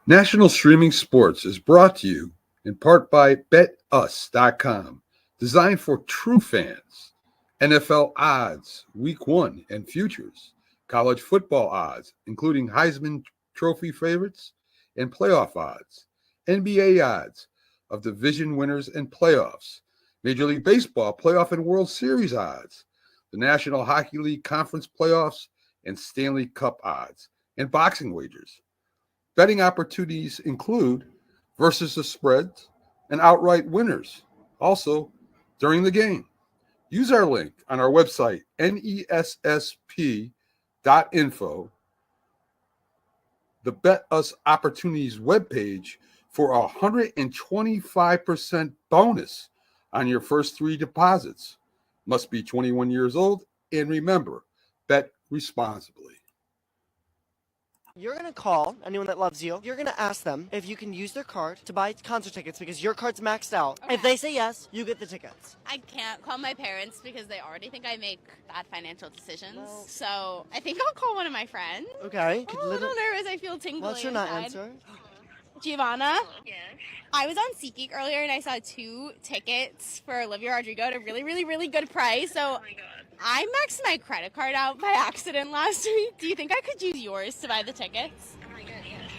National Streaming Sports is brought to you in part by BetUs.com, designed for true fans. NFL odds, Week 1 and futures, college football odds, including Heisman Trophy favorites and playoff odds, NBA odds of division winners and playoffs, Major League Baseball playoff and World Series odds, the National Hockey League Conference playoffs and Stanley Cup odds, and boxing wagers. Betting opportunities include versus the spreads and outright winners, also during the game. Use our link on our website, nessp.info, the Bet Us Opportunities webpage, for a 125% bonus on your first 3 deposits. Must be 21 years old, and remember, bet responsibly. You're going to call anyone that loves you. You're going to ask them if you can use their card to buy concert tickets because your card's maxed out. Okay. If they say yes, you get the tickets. I can't call my parents because they already think I make bad financial decisions. Well, so I think I'll call one of my friends. Okay. I'm a little nervous. I feel tingly. What's your not answer? Giovanna? Yes. I was on SeatGeek earlier and I saw 2 tickets for Olivia Rodrigo at a really, really, really good price. So Oh my god. I maxed my credit card out by accident last week. Do you think I could use yours to buy the tickets? Oh my god, yes.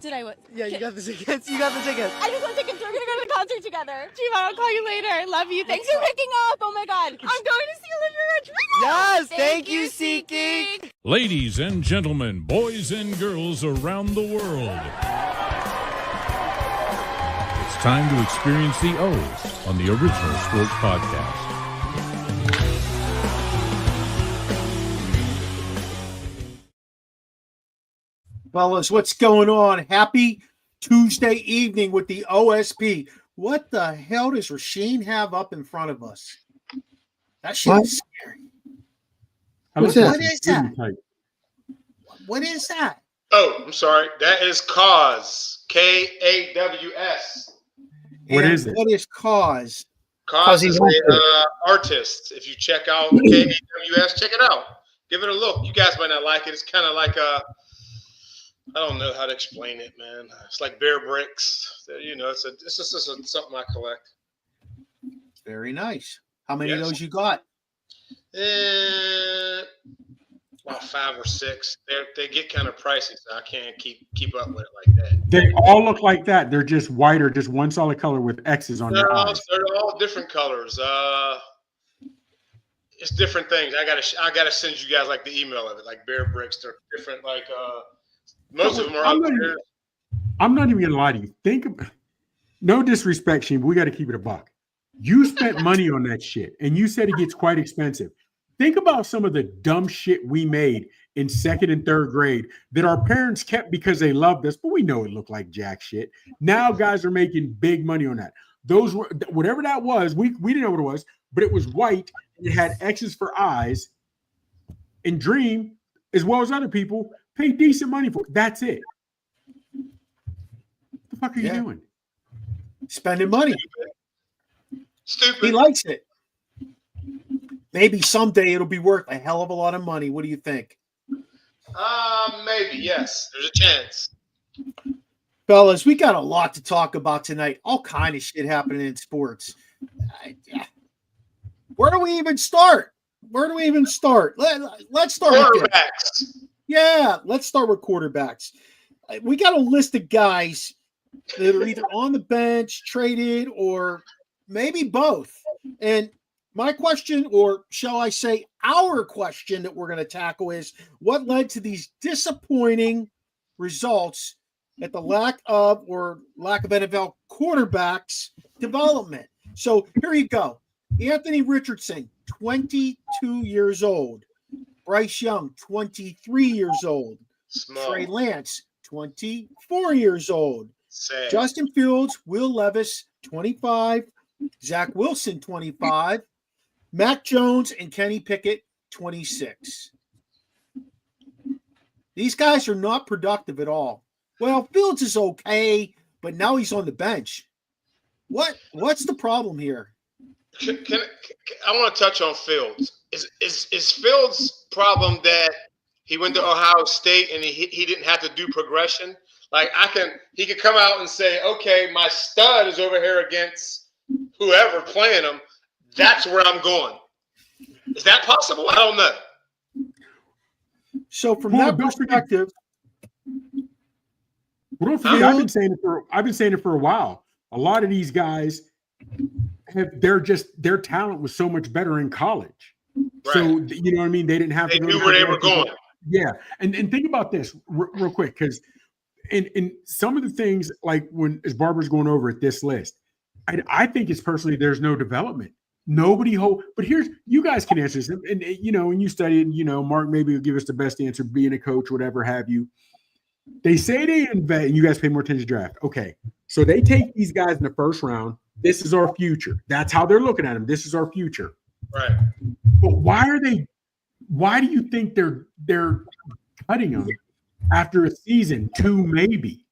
Did I? Yeah, you got the tickets. You got the tickets. I just want tickets. We're going to go to the concert together. Giovanna, I'll call you later. Love you. Thanks for picking up. Oh my god. I'm going to see Olivia Rodrigo. Yes, thank you, SeatGeek. Ladies and gentlemen, boys and girls around the world, it's time to experience the O's on the Original Sports Podcast. Fellas, what's going on? Happy Tuesday evening with the OSP. What the hell does Rasheen have up in front of us? That shit is scary. What is that? What is that? Oh, I'm sorry. That is Cause. Kaws. What is it? What is Cause? Cause is an artist. If you check out Kaws, check it out. Give it a look. You guys might not like it. It's kind of like I don't know how to explain it, man. It's like bear bricks. You know, it's just something I collect. Very nice. How many of those you got? About 5 or 6. They get kind of pricey, so I can't keep up with it like that. They all look like that. They're just white or just one solid color with X's on their eyes. They're all different colors. It's different things. I gotta send you guys like the email of it, like bear bricks. They're different. Like most of them are out there. I'm not even gonna lie to you. No disrespect, Sheen, but we got to keep it a buck. You spent money on that shit, and you said it gets quite expensive. Think about some of the dumb shit we made in 2nd and 3rd grade that our parents kept because they loved us, but we know it looked like jack shit. Now guys are making big money on that. Those were whatever that was. We didn't know what it was, but it was white. It had X's for eyes. And Dream, as well as other people, pay decent money for it. That's it. What the fuck are you doing? Spending money. Stupid. He likes it. Maybe someday it'll be worth a hell of a lot of money. What do you think? Maybe, yes. There's a chance. Fellas, we got a lot to talk about tonight. All kind of shit happening in sports. Where do we even start? Let's start quarterbacks. Let's start with quarterbacks. We got a list of guys that are either on the bench, traded, or maybe both. And my question, or shall I say our question that we're going to tackle is, what led to these disappointing results at the lack of NFL quarterbacks development? So here you go. Anthony Richardson, 22 years old. Bryce Young, 23 years old. Small. Trey Lance, 24 years old. Sad. Justin Fields, Will Levis, 25. Zach Wilson, 25. Mac Jones and Kenny Pickett, 26. These guys are not productive at all. Well, Fields is okay, but now he's on the bench. What's the problem here? I want to touch on Fields. Is Fields' problem that he went to Ohio State and he didn't have to do progression. Like he could come out and say, okay, my stud is over here against whoever playing him. That's where I'm going. Is that possible? I don't know. So from that perspective, well, don't forget, I've been saying it for a while. A lot of these guys their talent was so much better in college. Right. So you know what I mean? They didn't have to. They knew where they were going. Yeah, and think about this real quick, because in some of the things, like as Barbara's going over at this list, I think it's personally there's no development. Nobody but you guys can answer this, and you know, when you study it, you know, Mark maybe will give us the best answer, being a coach, whatever have you. They say they invest, and you guys pay more attention to draft. Okay, so they take these guys in the first round. This is our future. That's how they're looking at them. This is our future. Right. But why do you think they're cutting them after a season, 2 maybe?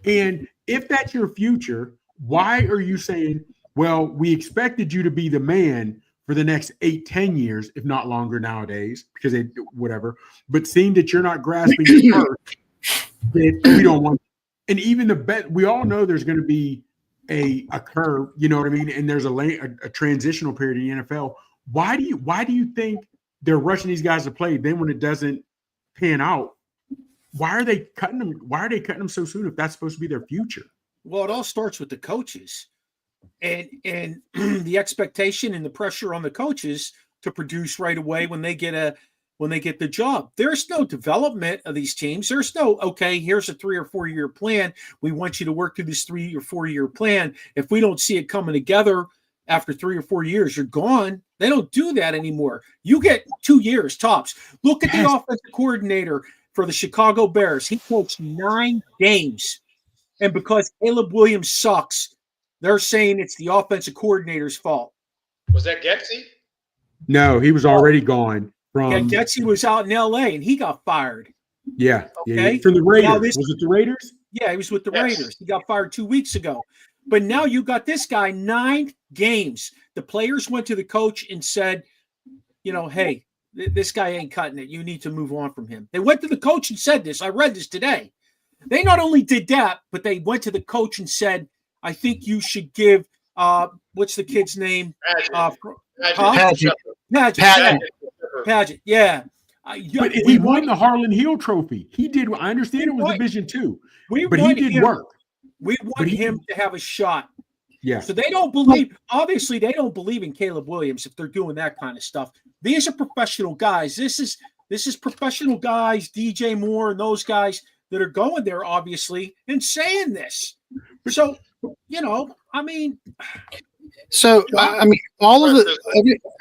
And if that's your future, why are you saying, well, we expected you to be the man for the next 8-10 years, if not longer nowadays, because but seeing that you're not grasping the first, that we don't want. And even we all know there's going to be a curve, you know what I mean? And there's a transitional period in the NFL. Why do you think they're rushing these guys to play? Then when it doesn't pan out, why are they cutting them? Why are they cutting them so soon if that's supposed to be their future? Well, it all starts with the coaches and the expectation and the pressure on the coaches to produce right away when they get the job. There's no development of these teams. There's no, okay, here's a 3 or 4 year plan. We want you to work through this 3 or 4 year plan. If we don't see it coming together after 3 or 4 years, you're gone. They don't do that anymore. You get 2 years tops. Look at the offensive coordinator for the Chicago Bears. He coached 9 games. And because Caleb Williams sucks, they're saying it's the offensive coordinator's fault. Was that Getsy? No, he was already gone. Getsy was out in L.A. and he got fired. Yeah. Okay. Yeah. From the Raiders. Was it the Raiders? Yeah, he was with the Raiders. He got fired 2 weeks ago. But now you got this guy, 9 games. The players went to the coach and said, you know, hey, this guy ain't cutting it. You need to move on from him. They went to the coach and said this. I read this today. They not only did that, but they went to the coach and said, I think you should give what's the kid's name? Paget. Yeah. But he won the Harlan Hill Trophy. He did. I understand it was Division II, but he did work. We want him to have a shot. Yeah. So they don't believe. Obviously, they don't believe in Caleb Williams if they're doing that kind of stuff. These are professional guys. This is professional guys. DJ Moore and those guys that are going there, obviously, and saying this. So, you know, I mean. So I mean, all of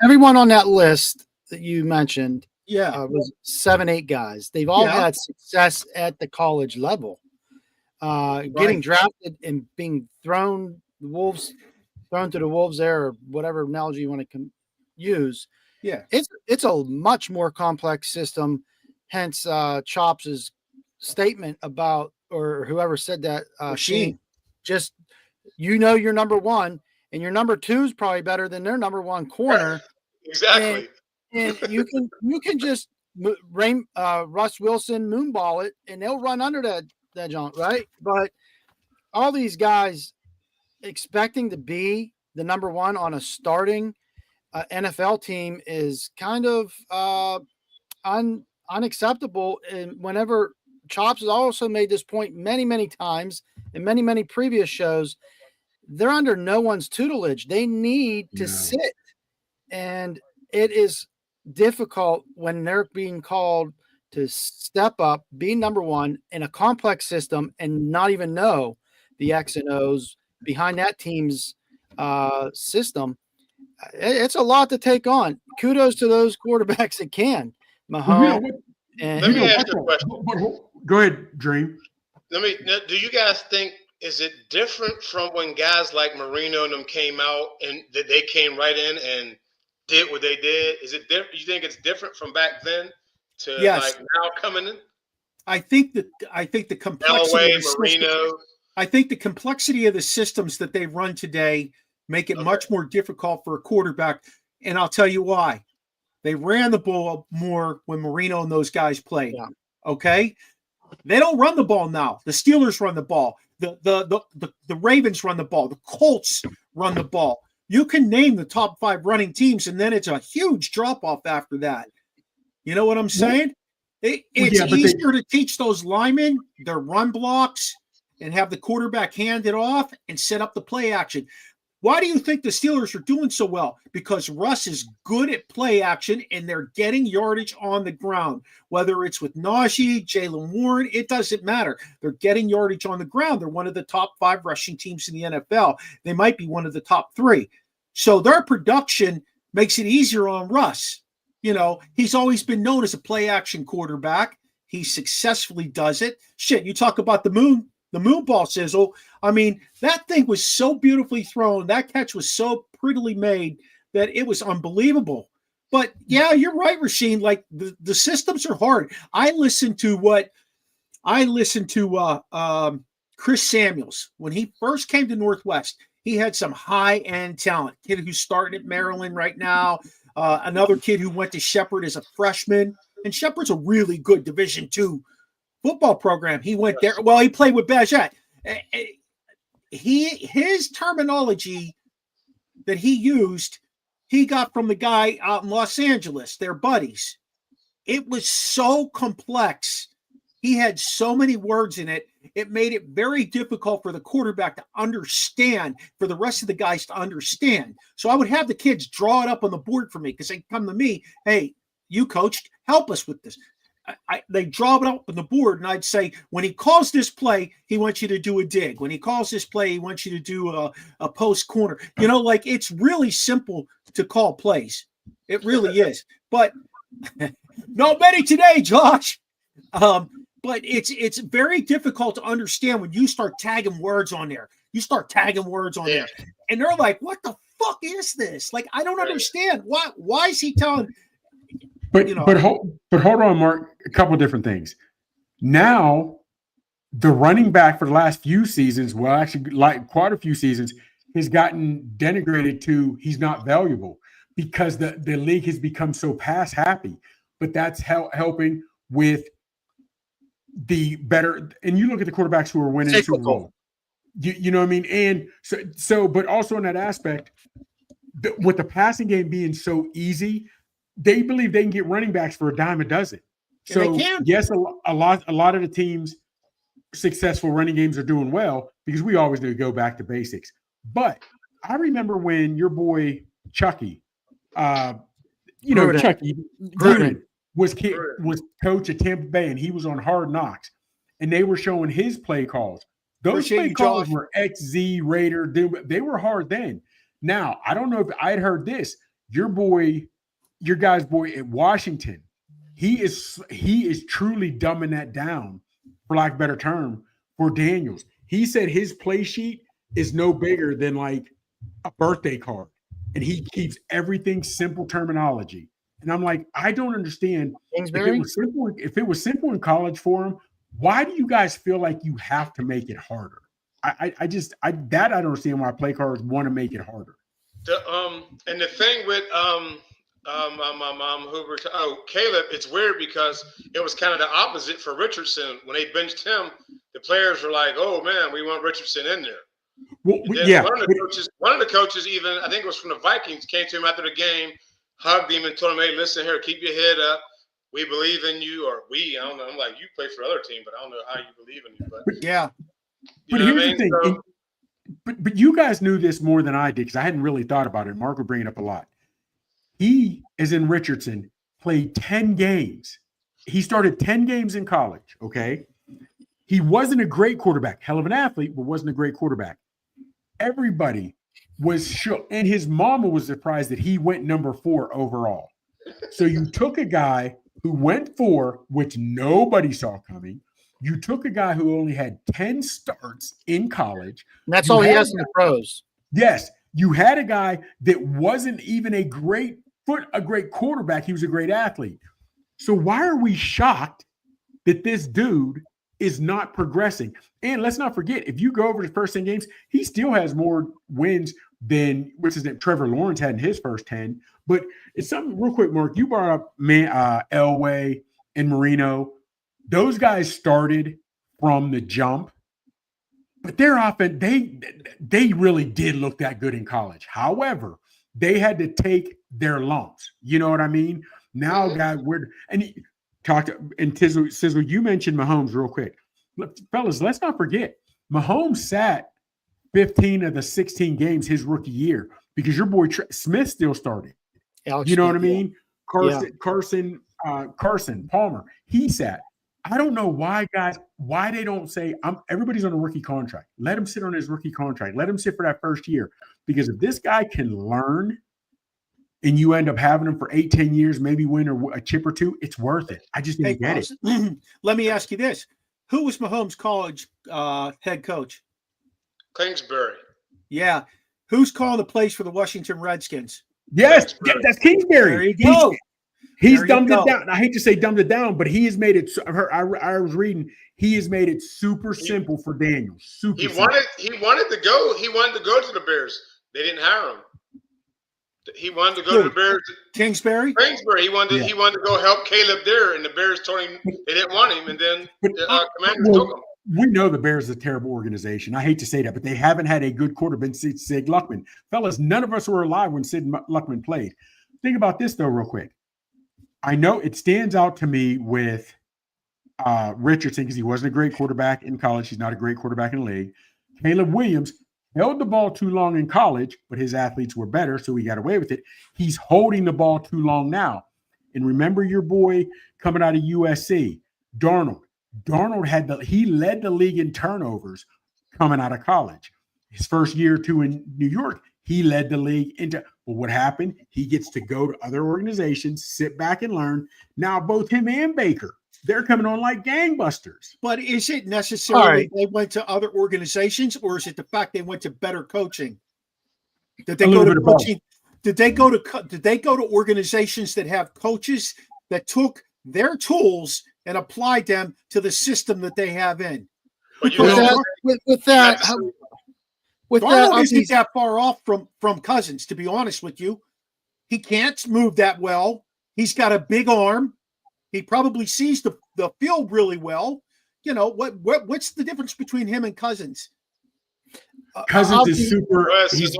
everyone on that list that you mentioned, was 7-8 guys. They've all had success at the college level. Getting drafted and being thrown to the wolves there, or whatever analogy you want to use. Yeah, it's a much more complex system. Hence, Chops' statement about, or whoever said that, Sheen, just you're number one, and your number 2 is probably better than their number 1 corner. Exactly. And you can just Russ Wilson moonball it, and they'll run under that junk, right? But all these guys expecting to be the number 1 on a starting NFL team is kind of unacceptable. And whenever Chops has also made this point many times in many previous shows, they're under no one's tutelage. They need to sit, and it is difficult when they're being called to step up, be number 1 in a complex system, and not even know the X and O's behind that team's system. It's a lot to take on. Kudos to those quarterbacks that can. Mahomes. Let me ask you a question. Go ahead, Dream. Do you guys think, is it different from when guys like Marino and them came out and that they came right in and did what they did? Is it different? You think it's different from back then to like now coming in? I think the complexity of the Marino. I think the complexity of the systems that they run today make it much more difficult for a quarterback. And I'll tell you why. They ran the ball more when Marino and those guys played. Yeah. Okay. They don't run the ball now. The Steelers run the ball. The Ravens run the ball. The Colts run the ball. You can name the top 5 running teams, and then it's a huge drop-off after that. You know what I'm saying? It's easier to teach those linemen their run blocks and have the quarterback hand it off and set up the play action. Why do you think the Steelers are doing so well? Because Russ is good at play action and they're getting yardage on the ground. Whether it's with Najee, Jalen Warren, it doesn't matter. They're getting yardage on the ground. They're one of the top 5 rushing teams in the NFL. They might be one of the top 3. So their production makes it easier on Russ. You know, he's always been known as a play action quarterback. He successfully does it. Shit, you talk about the moon ball sizzle. I mean, that thing was so beautifully thrown. That catch was so prettily made that it was unbelievable. But yeah, you're right, Rasheen. Like the systems are hard. I listened to Chris Samuels when he first came to Northwest. He had some high-end talent. Kid who's starting at Maryland right now. Another kid who went to Shepherd as a freshman. And Shepherd's a really good Division II football program. He went there. Well, he played with Bajat. His terminology that he used, he got from the guy out in Los Angeles, their buddies. It was so complex. He had so many words in it. It made it very difficult for the quarterback to understand, for the rest of the guys to understand. So I would have the kids draw it up on the board for me because they come to me, hey, you coached, help us with this. They draw it up on the board, and I'd say, when he calls this play, he wants you to do a dig. When he calls this play, he wants you to do a post corner. You know, like it's really simple to call plays. It really is. But not many today, Josh. But it's very difficult to understand when you start tagging words on there. You start tagging words on there. And they're like, what the fuck is this? Like, I don't understand. Why is he telling – But hold on, Mark. A couple of different things. Now, the running back for the last few seasons, well, actually, like quite a few seasons, has gotten denigrated to he's not valuable because the league has become so pass happy. But that's helping with the better. And you look at the quarterbacks who are winning the Super Bowl. You know what I mean? And so, but also in that aspect, with the passing game being so easy, they believe they can get running backs for a dime a dozen. So yes, a lot of the teams successful running games are doing well because we always do go back to basics. But I remember when your boy Chucky, Chucky Gruden was coach at Tampa Bay, and he was on Hard Knocks, and they were showing his play calls. Those play calls were XZ Raider. They were hard then. Now I don't know if I had heard this. Your guy's boy at Washington, he is truly dumbing that down, for lack of a better term, for Daniels. He said his play sheet is no bigger than like a birthday card, and he keeps everything simple terminology. And I'm like, I don't understand. If it was simple in college for him, why do you guys feel like you have to make it harder? I don't understand why play cards want to make it harder. And the thing with Caleb, it's weird because it was kind of the opposite for Richardson. When they benched him, the players were like, "Oh man, we want Richardson in there." Well, yeah. One of the coaches, even I think it was from the Vikings, came to him after the game, hugged him, and told him, "Hey, listen here, keep your head up. We believe in you." Or I don't know. I'm like, you play for other team, but I don't know how you believe in you. But yeah. But here's the thing. So, but you guys knew this more than I did because I hadn't really thought about it. Mark would bring it up a lot. He, as in Richardson, played 10 games. He started 10 games in college, okay? He wasn't a great quarterback. Hell of an athlete, but wasn't a great quarterback. Everybody was shook, and his mama was surprised that he went number 4 overall. So you took a guy who went 4, which nobody saw coming. You took a guy who only had 10 starts in college. And that's all he has in the pros. Yes. You had a guy that wasn't even a great quarterback. He was a great athlete. So why are we shocked that this dude is not progressing? And let's not forget, if you go over the first 10 games, he still has more wins than what's his name, Trevor Lawrence had in his first 10. But it's something real quick, Mark. You brought up Elway and Marino. Those guys started from the jump, but their offense, they really did look that good in college. However, they had to take their lumps. You know what I mean? Now, guys, Sizzle, you mentioned Mahomes real quick. Look, fellas, let's not forget, Mahomes sat 15 of the 16 games his rookie year because your boy Smith still started. Alex You know Smith, what I mean? Carson Palmer, he sat. I don't know why they don't say everybody's on a rookie contract. Let him sit on his rookie contract. Let him sit for that first year. Because if this guy can learn and you end up having him for 8-10 years, maybe win a chip or two, it's worth it. I just didn't get it. Let me ask you this. Who was Mahomes' college head coach? Kingsbury. Yeah. Who's calling the plays for the Washington Redskins? Yes, that's Kingsbury. There you go. He's dumbed it down. I hate to say dumbed it down, but he has made it. I was reading. He has made it super simple for Daniel. He wanted to go. He wanted to go to the Bears. They didn't hire him. He wanted to go to the Bears. Kingsbury. He wanted to go help Caleb there, and the Bears told him they didn't want him, and then Commanders took him. We know the Bears is a terrible organization. I hate to say that, but they haven't had a good quarterback since Sid Luckman. Fellas, none of us were alive when Sid Luckman played. Think about this, though, real quick. I know it stands out to me with Richardson because he wasn't a great quarterback in college. He's not a great quarterback in the league. Caleb Williams held the ball too long in college, but his athletes were better, so he got away with it. He's holding the ball too long now. And remember your boy coming out of USC, Darnold. He led the league in turnovers coming out of college. His first year or two in New York, he led the league into. But what happened? He gets to go to other organizations, sit back and learn. Now both him and Baker, they're coming on like gangbusters. But is it necessarily they went to other organizations, or is it the fact they went to better coaching? Did they go to coaching? Did they go to organizations that have coaches that took their tools and applied them to the system that they have in? With that, Darnold isn't that far off from Cousins, to be honest with you. He can't move that well. He's got a big arm. He probably sees the field really well. You know, what's the difference between him and Cousins? Cousins is super. He's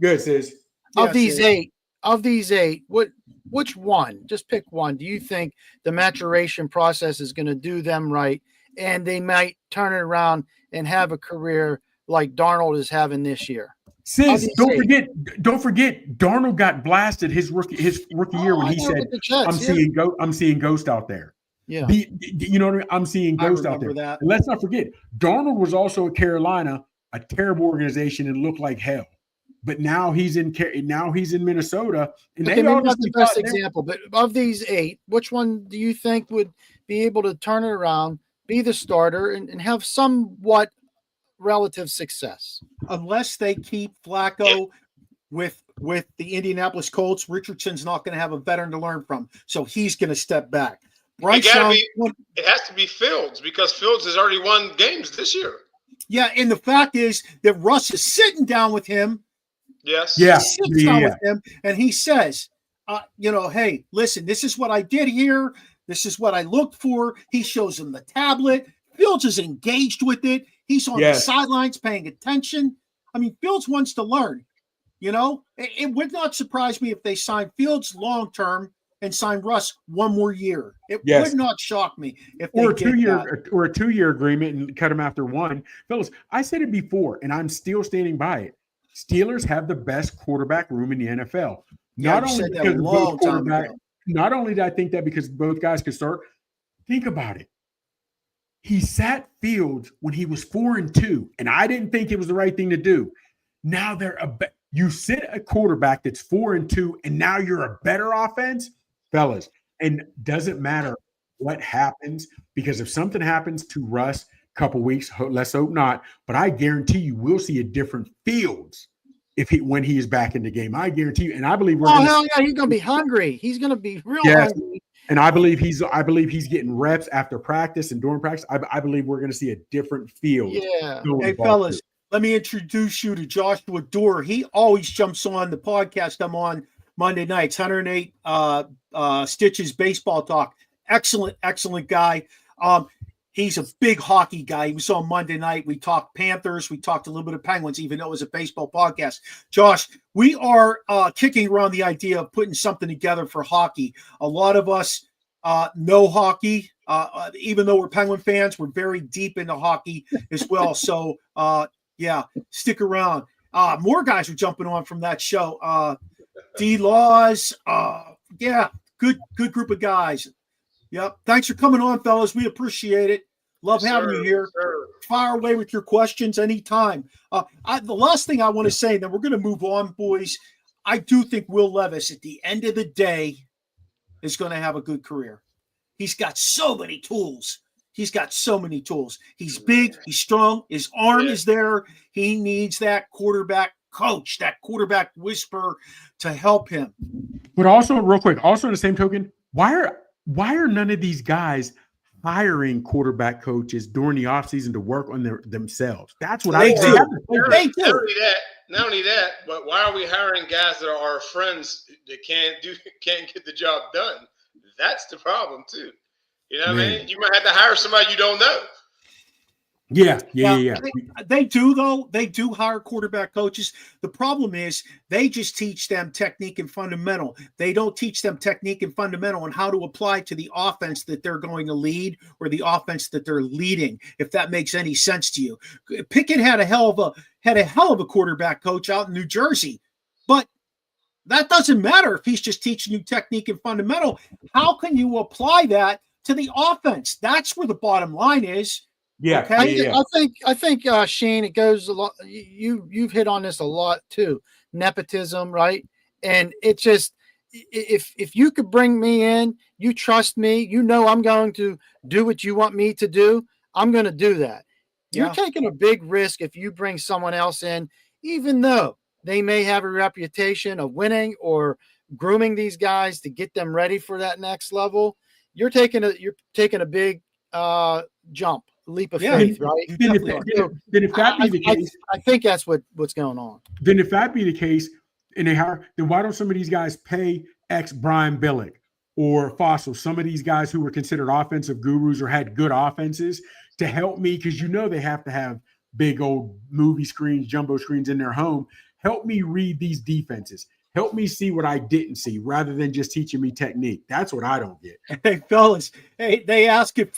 good, sis. Of these eight, which one? Just pick one. Do you think the maturation process is going to do them right, and they might turn it around and have a career like Darnold is having this year? Sis, don't forget, Darnold got blasted his rookie year when he said, "I'm seeing ghost out there." Yeah, you know what I mean? I'm seeing ghost out there. And let's not forget, Darnold was also at Carolina, a terrible organization, and looked like hell. But now he's in Minnesota, and maybe not the best example. But of these eight, which one do you think would be able to turn it around, be the starter, and have somewhat relative success? Unless they keep Flacco with the Indianapolis Colts, Richardson's not going to have a veteran to learn from, so he's going to step back. It has to be Fields, because Fields has already won games this year. Yeah, and the fact is that Russ is sitting down with him. Yes. Yeah. He sits down with him, and he says, hey, listen, this is what I did here. This is what I looked for. He shows him the tablet. Fields is engaged with it. He's on the sidelines paying attention. I mean, Fields wants to learn. You know, it would not surprise me if they signed Fields long-term and sign Russ one more year. It would not shock me if they or a 2-year agreement and cut him after one. Fellas, I said it before, and I'm still standing by it. Steelers have the best quarterback room in the NFL. Not only did I think that because both guys could start. Think about it. He sat Fields when he was 4-2, and I didn't think it was the right thing to do. Now you sit a quarterback that's 4-2, and now you're a better offense, fellas. And doesn't matter what happens, because if something happens to Russ a couple weeks, let's hope not, but I guarantee you we'll see a different Fields when he is back in the game. I guarantee you, and I believe he's going to be hungry. He's going to be real hungry. And I believe he's getting reps after practice and during practice. I believe we're going to see a different Field. Yeah. Hey, fellas, let me introduce you to Joshua Dorr. He always jumps on the podcast I'm on Monday nights, 108 Stitches Baseball Talk. Excellent guy. He's a big hockey guy. He was on Monday night. We talked Panthers. We talked a little bit of Penguins, even though it was a baseball podcast. Josh, we are kicking around the idea of putting something together for hockey. A lot of us know hockey. Even though we're Penguin fans, we're very deep into hockey as well. So, yeah, stick around. More guys are jumping on from that show. D-Laws. Yeah, good group of guys. Yep. Thanks for coming on, fellas. We appreciate it. Love having you here. Fire away with your questions anytime. The last thing I want to say, then we're going to move on, boys. I do think Will Levis, at the end of the day, is going to have a good career. He's got so many tools. He's He's big. He's strong. His arm is there. He needs that quarterback coach, that quarterback whisperer to help him. But also, real quick, also in the same token, why are none of these guys hiring quarterback coaches during the offseason to work on themselves? That's what They do. Not only that, but why are we hiring guys that are our friends that can't get the job done? That's the problem too. You know what I mean? You might have to hire somebody you don't know. Yeah. They do, though. They do hire quarterback coaches. The problem is they just teach them technique and fundamental. They don't teach them technique and fundamental on how to apply to the offense that they're going to lead or the offense that they're leading, if that makes any sense to you. Pickett had a hell of a quarterback coach out in New Jersey, but that doesn't matter if he's just teaching you technique and fundamental. How can you apply that to the offense? That's where the bottom line is. Yeah, okay? I think Shane, it goes a lot. You've hit on this a lot too. Nepotism, right? And it just, if you could bring me in, you trust me, you know I'm going to do what you want me to do, I'm going to do that. You're taking a big risk if you bring someone else in, even though they may have a reputation of winning or grooming these guys to get them ready for that next level. You're taking a big jump. Leap of faith, right? Then if that be the case, I think that's what's going on. Then if that be the case, and then why don't some of these guys pay ex Brian Billick or Fossil, some of these guys who were considered offensive gurus or had good offenses to help me? Because they have to have big old movie screens, jumbo screens in their home. Help me read these defenses. Help me see what I didn't see, rather than just teaching me technique. That's what I don't get. Hey, fellas, they ask if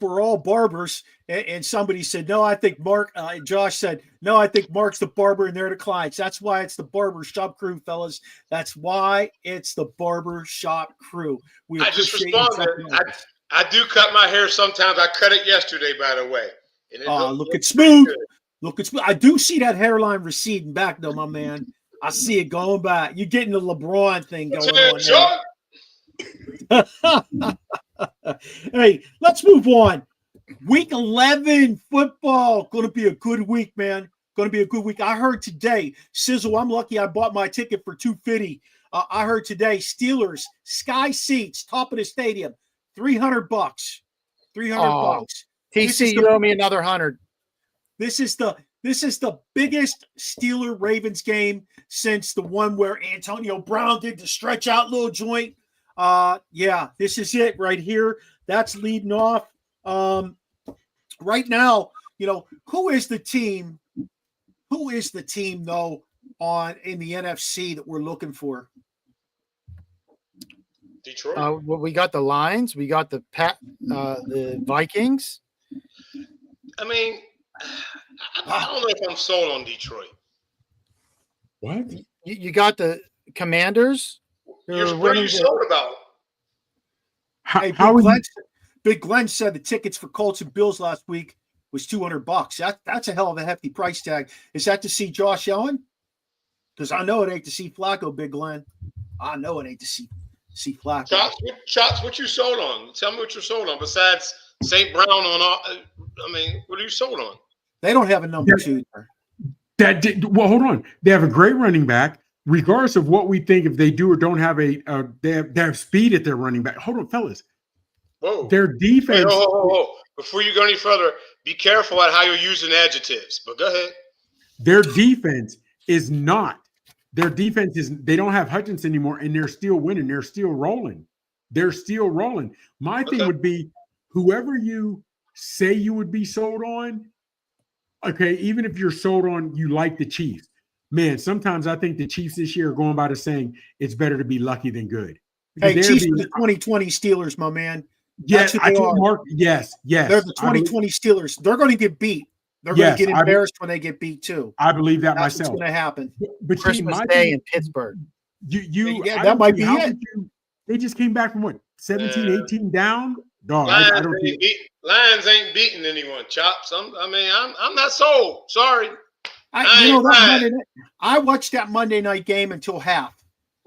we're all barbers, and somebody said, no, I think Mark, Josh said, no, I think Mark's the barber and they're the clients. That's why it's the Barbershop crew, fellas. That's why it's the Barbershop crew. I just responded. I do cut my hair sometimes. I cut it yesterday, by the way. Looking smooth. Looking smooth. I do see that hairline receding back, though, my man. I see it going back. You're getting the LeBron thing going on. Hey, let's move on. Week 11 football. Going to be a good week, man. Going to be a good week. I heard today, Sizzle, I'm lucky I bought my ticket for $250. I heard today, Steelers, sky seats, top of the stadium, $300. $300. TC, you owe me another 100. This is the biggest Steeler Ravens game since the one where Antonio Brown did the stretch out little joint. Yeah, this is it right here. That's leading off. Right now, who is the team though in the NFC that we're looking for? Detroit. Well, we got the Lions, we got the Vikings. I mean, I don't know if I'm sold on Detroit. What? You got the Commanders. What are you sold about? Big Glenn said the tickets for Colts and Bills last week was $200. That's a hell of a hefty price tag. Is that to see Josh Allen? Because I know it ain't to see Flacco, Big Glenn. I know it ain't to see Flacco. Chops, what you sold on? Tell me what you're sold on besides St. Brown on all. I mean, what are you sold on? They don't have a number two there. Well, hold on. They have a great running back. Regardless of what we think, if they do or don't have they have speed at their running back. Hold on, fellas. Whoa. Their defense. Whoa. Before you go any further, be careful at how you're using adjectives. But go ahead. Their defense is not. Their defense is, they don't have Hutchinson anymore, and they're still winning. They're still rolling. They're still rolling. My thing would be whoever you say you would be sold on, okay, even if you're sold on, you like the Chiefs. Man, sometimes I think the Chiefs this year are going by the saying it's better to be lucky than good. Hey, Chiefs are the 2020 Steelers, my man. Yes, I told Mark. Yes. They're the 2020 Steelers. They're going to get beat. They're going to get embarrassed when they get beat too. I believe that That's myself. what's going to happen. But Christmas Day in Pittsburgh. That might be it. They just came back from what, 17, 18 down? Dog, Lions ain't beating anyone, Chops. I'm not sold. Sorry. I watched that Monday night game until half,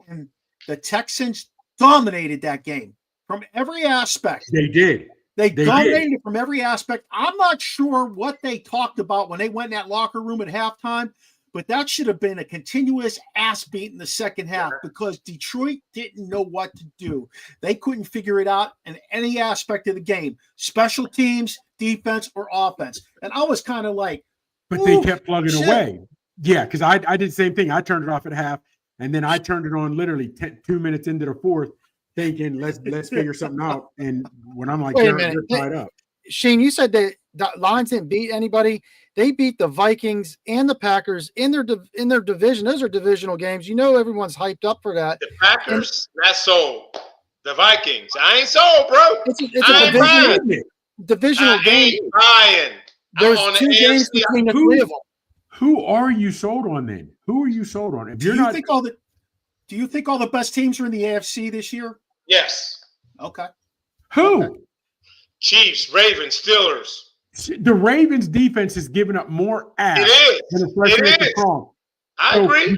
and the Texans dominated that game from every aspect. They did. They dominated it from every aspect. I'm not sure what they talked about when they went in that locker room at halftime, but that should have been a continuous ass beat in the second half because Detroit didn't know what to do. They couldn't figure it out in any aspect of the game, special teams, defense, or offense. And I was kind of like, but they kept plugging away. Yeah, because I did the same thing. I turned it off at half, and then I turned it on literally 2 minutes into the fourth, thinking let's figure something out. And when I'm like, they're tied up. Shane, you said that the Lions didn't beat anybody. They beat the Vikings and the Packers in their division. Those are divisional games. You know everyone's hyped up for that. The Packers, that's sold. The Vikings, I ain't sold, bro. It's a divisional game. There's two games between the three of them. Who are you sold on then? Who are you sold on? If you're not, do you think all the best teams are in the AFC this year? Yes. Okay. Who? Okay. Chiefs, Ravens, Steelers. The Ravens defense has given up more ass than the freshman at the prom. I agree.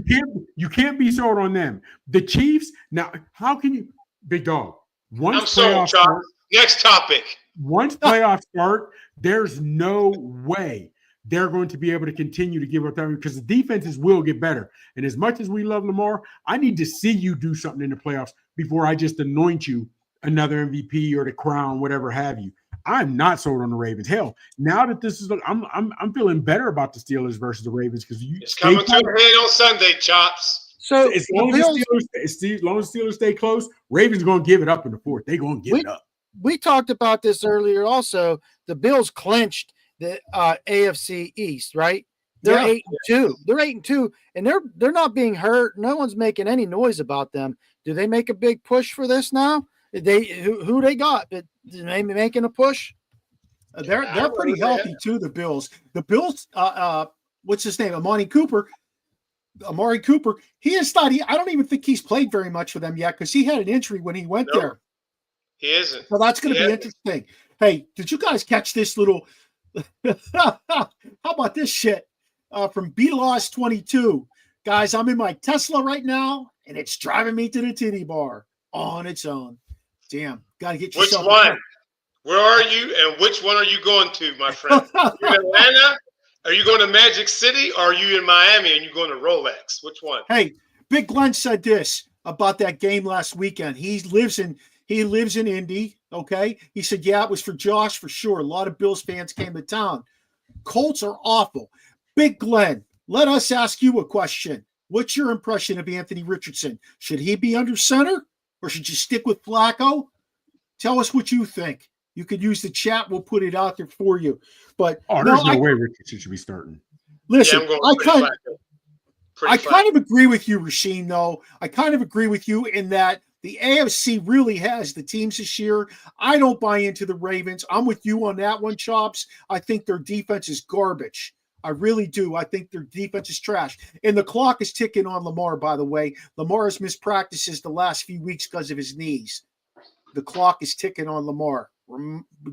You can't be sold on them. The Chiefs, now, how can you, big dog? I'm sold, Charles. Next topic. Once playoffs start, there's no way they're going to be able to continue to give up that because the defenses will get better. And as much as we love Lamar, I need to see you do something in the playoffs before I just anoint you another MVP or the crown, whatever have you. I'm not sold on the Ravens. Hell, now that this is, I'm feeling better about the Steelers versus the Ravens because it's coming to a head on Sunday, Chops. So as long as Steelers stay close, Ravens are going to give it up in the fourth. They're going to give it up. We talked about this earlier. Also, the Bills clinched the AFC East, right? They're 8-2. They're 8-2, and they're not being hurt. No one's making any noise about them. Do they make a big push for this now? Who they got? Did they making a push? They're pretty healthy too. The Bills. What's his name? Amari Cooper. He is not. I don't even think he's played very much for them yet because he had an injury when he went there. He isn't. So that's going to be interesting. Hey, did you guys catch this little? How about this shit from BLOS 22? Guys, I'm in my Tesla right now, and it's driving me to the titty bar on its own. Damn, got to get yourself. Which one? Where are you, and which one are you going to, my friend? You in Atlanta? Are you going to Magic City, or are you in Miami and you're going to Rolex? Which one? Hey, Big Glenn said this about that game last weekend. He lives in Indy. Okay, he said, yeah, it was for Josh for sure. A lot of Bills fans came to town. Colts are awful. Big Glenn, let us ask you a question. What's your impression of Anthony Richardson? Should he be under center, or should you stick with Flacco? Tell us what you think. You could use the chat. We'll put it out there for you. But there's no way Richardson should be starting. Listen, I kind of agree with you, Rasheem, though. I kind of agree with you in that the AFC really has the teams this year. I don't buy into the Ravens. I'm with you on that one, Chops. I think their defense is garbage. I really do. I think their defense is trash. And the clock is ticking on Lamar, by the way. Lamar has missed practices the last few weeks because of his knees. The clock is ticking on Lamar.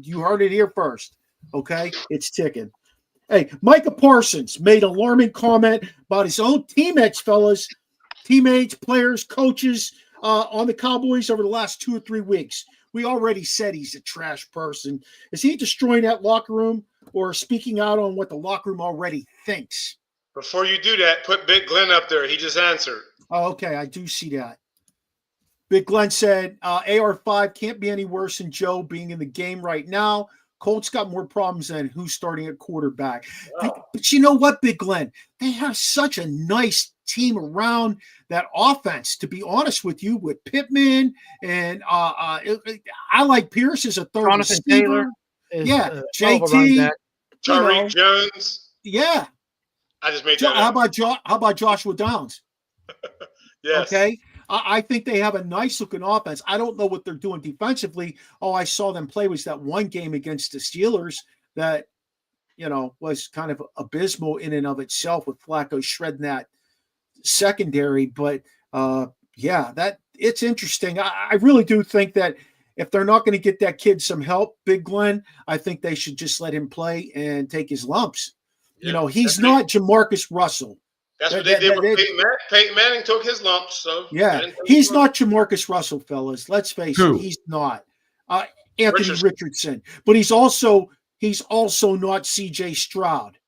You heard it here first, okay? It's ticking. Hey, Micah Parsons made an alarming comment about his own teammates, fellas. Teammates, players, coaches on the Cowboys over the last 2 or 3 weeks. We already said he's a trash person. Is he destroying that locker room or speaking out on what the locker room already thinks? Before you do that, put Big Glenn up there. He just answered. Oh, okay, I do see that. Big Glenn said, AR5 can't be any worse than Joe being in the game right now. Colts got more problems than who's starting at quarterback. But you know what, Big Glenn? They have such a nice team around that offense, to be honest with you, with Pittman and I like Pierce as a third Jonathan receiver. Taylor is JT. Tariq Jones. Yeah. I just made that How up. about Joshua Downs? Yes. Okay. I think they have a nice looking offense. I don't know what they're doing defensively. All I saw them play was that one game against the Steelers that, was kind of abysmal in and of itself with Flacco shredding that secondary. But that it's interesting. I really do think that if they're not going to get that kid some help, Big Glenn, I think they should just let him play and take his lumps. Yeah, he's not Jamarcus Russell. That's what they did with Peyton Manning. Peyton Manning took his lumps. So he's not Jamarcus Russell, fellas. Let's face it, he's not. Anthony Richardson, but he's also not C.J. Stroud.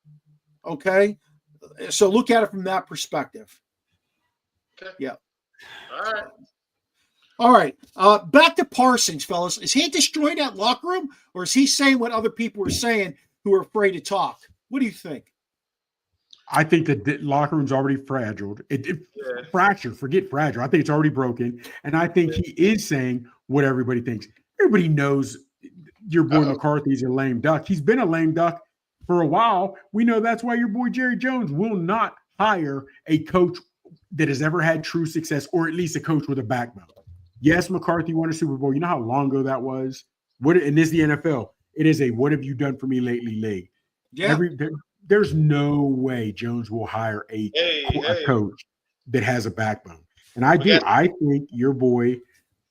Okay, so look at it from that perspective. Okay. Yeah. All right. Back to Parsons, fellas. Is he destroying that locker room, or is he saying what other people are saying who are afraid to talk? What do you think? I think that the locker room's already fragile. Fractured. Forget fragile. I think it's already broken. And I think he is saying what everybody thinks. Everybody knows your boy McCarthy's a lame duck. He's been a lame duck for a while. We know that's why your boy Jerry Jones will not hire a coach that has ever had true success, or at least a coach with a backbone. Yes, McCarthy won a Super Bowl. You know how long ago that was? And this is the NFL. It is a what have you done for me lately league. Yeah. There's no way Jones will hire a coach that has a backbone. And I think your boy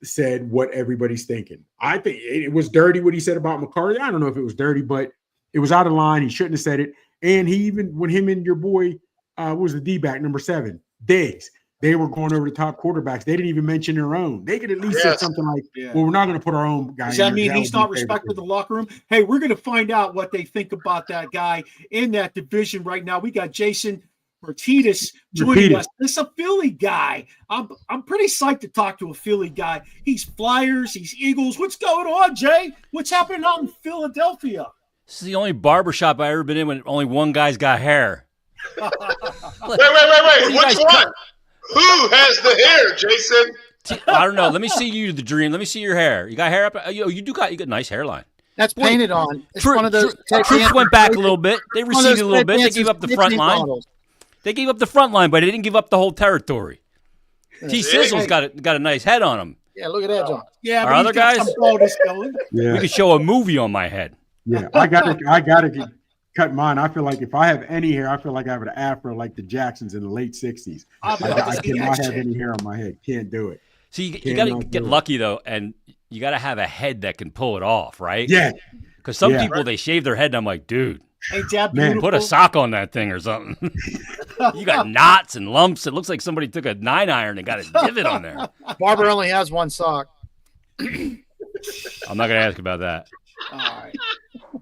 said what everybody's thinking. I think it was dirty what he said about McCarthy. I don't know if it was dirty, but it was out of line. He shouldn't have said it. And he even, when him and your boy, was the D-back, number 7, Diggs, they were going over the top quarterbacks. They didn't even mention their own. They could at least say something like, well, we're not going to put our own guy in. Does that mean he's not respected the locker room? Hey, we're going to find out what they think about that guy in that division right now. We got Jason Myrtetus joining us. This is a Philly guy. I'm pretty psyched to talk to a Philly guy. He's Flyers, he's Eagles. What's going on, Jay? What's happening out in Philadelphia? This is the only barbershop I've ever been in when only one guy's got hair. Wait. Which one? Who has the hair, Jason? I don't know. Let me see you, the dream. Let me see your hair. You got hair up? You got a nice hairline. That's painted on. It's one of those. Troops went back a little bit. They receded a little bit. They gave up the front line. They gave up the front line, but they didn't give up the whole territory. T. Sizzle's got a nice head on him. Yeah, look at that, John. Yeah, our other guys. Yeah. We could show a movie on my head. Yeah, I gotta cut mine. I feel like if I have any hair, I feel like I have an afro like the Jacksons in the late 60s. I cannot have any hair on my head. Can't do it. See, you got to get lucky, though, and you got to have a head that can pull it off, right? Yeah. Because some people, they shave their head, and I'm like, dude, man, put a sock on that thing or something. You got knots and lumps. It looks like somebody took a 9-iron and got a divot on there. Barber only has one sock. I'm not going to ask about that. All right.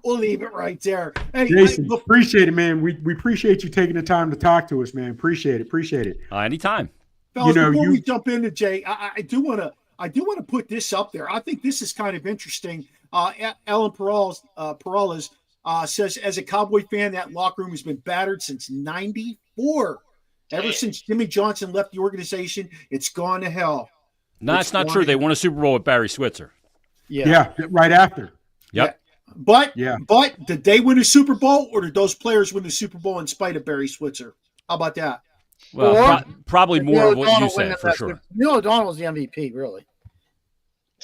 We'll leave it right there. Hey, Jason, appreciate it, man. We appreciate you taking the time to talk to us, man. Appreciate it. Anytime. Fellas, before we jump into Jay, I do want to put this up there. I think this is kind of interesting. Ellen Perales says, as a Cowboy fan, that locker room has been battered since '94. Ever since Jimmy Johnson left the organization, it's gone to hell. No, it's not true. They won a Super Bowl with Barry Switzer. Yeah, right after. Yep. But did they win a Super Bowl, or did those players win the Super Bowl in spite of Barry Switzer? How about that? Well, probably more of what you said, for sure. Neil O'Donnell was the MVP, really.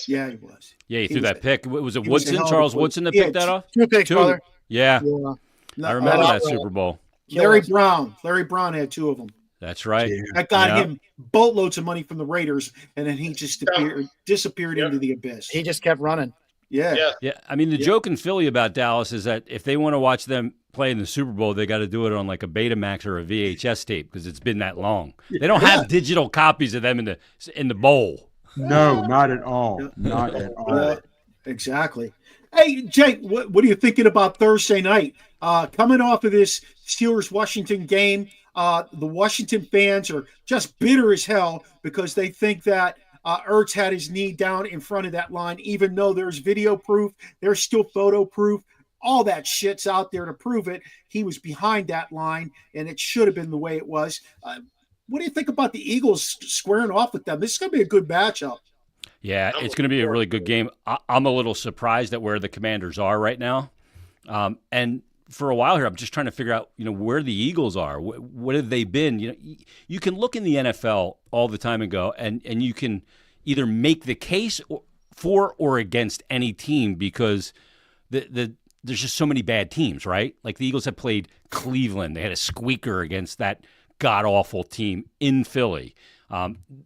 Yeah, he was. Yeah, he threw that pick. Was it Woodson, Charles Woodson, that picked that off? 2 picks, brother. Yeah. I remember that Super Bowl. Larry Brown had 2 of them. That's right. That got him boatloads of money from the Raiders, and then he just disappeared into the abyss. He just kept running. Yeah. I mean, the joke in Philly about Dallas is that if they want to watch them play in the Super Bowl, they got to do it on like a Betamax or a VHS tape because it's been that long. They don't have digital copies of them in the bowl. No, not at all. Not at all. Exactly. Hey, Jake, what are you thinking about Thursday night? Coming off of this Steelers-Washington game, the Washington fans are just bitter as hell because they think that Ertz had his knee down in front of that line, even though there's video proof, there's still photo proof. All that shit's out there to prove it. He was behind that line, and it should have been the way it was. What do you think about the Eagles squaring off with them? This is going to be a good matchup. Yeah, it's going to be a really good game. I'm a little surprised at where the Commanders are right now. And for a while here, I'm just trying to figure out, where the Eagles are. What have they been? You can look in the NFL all the time and go, and you can either make the case for or against any team because there's just so many bad teams, right? Like the Eagles have played Cleveland. They had a squeaker against that god-awful team in Philly.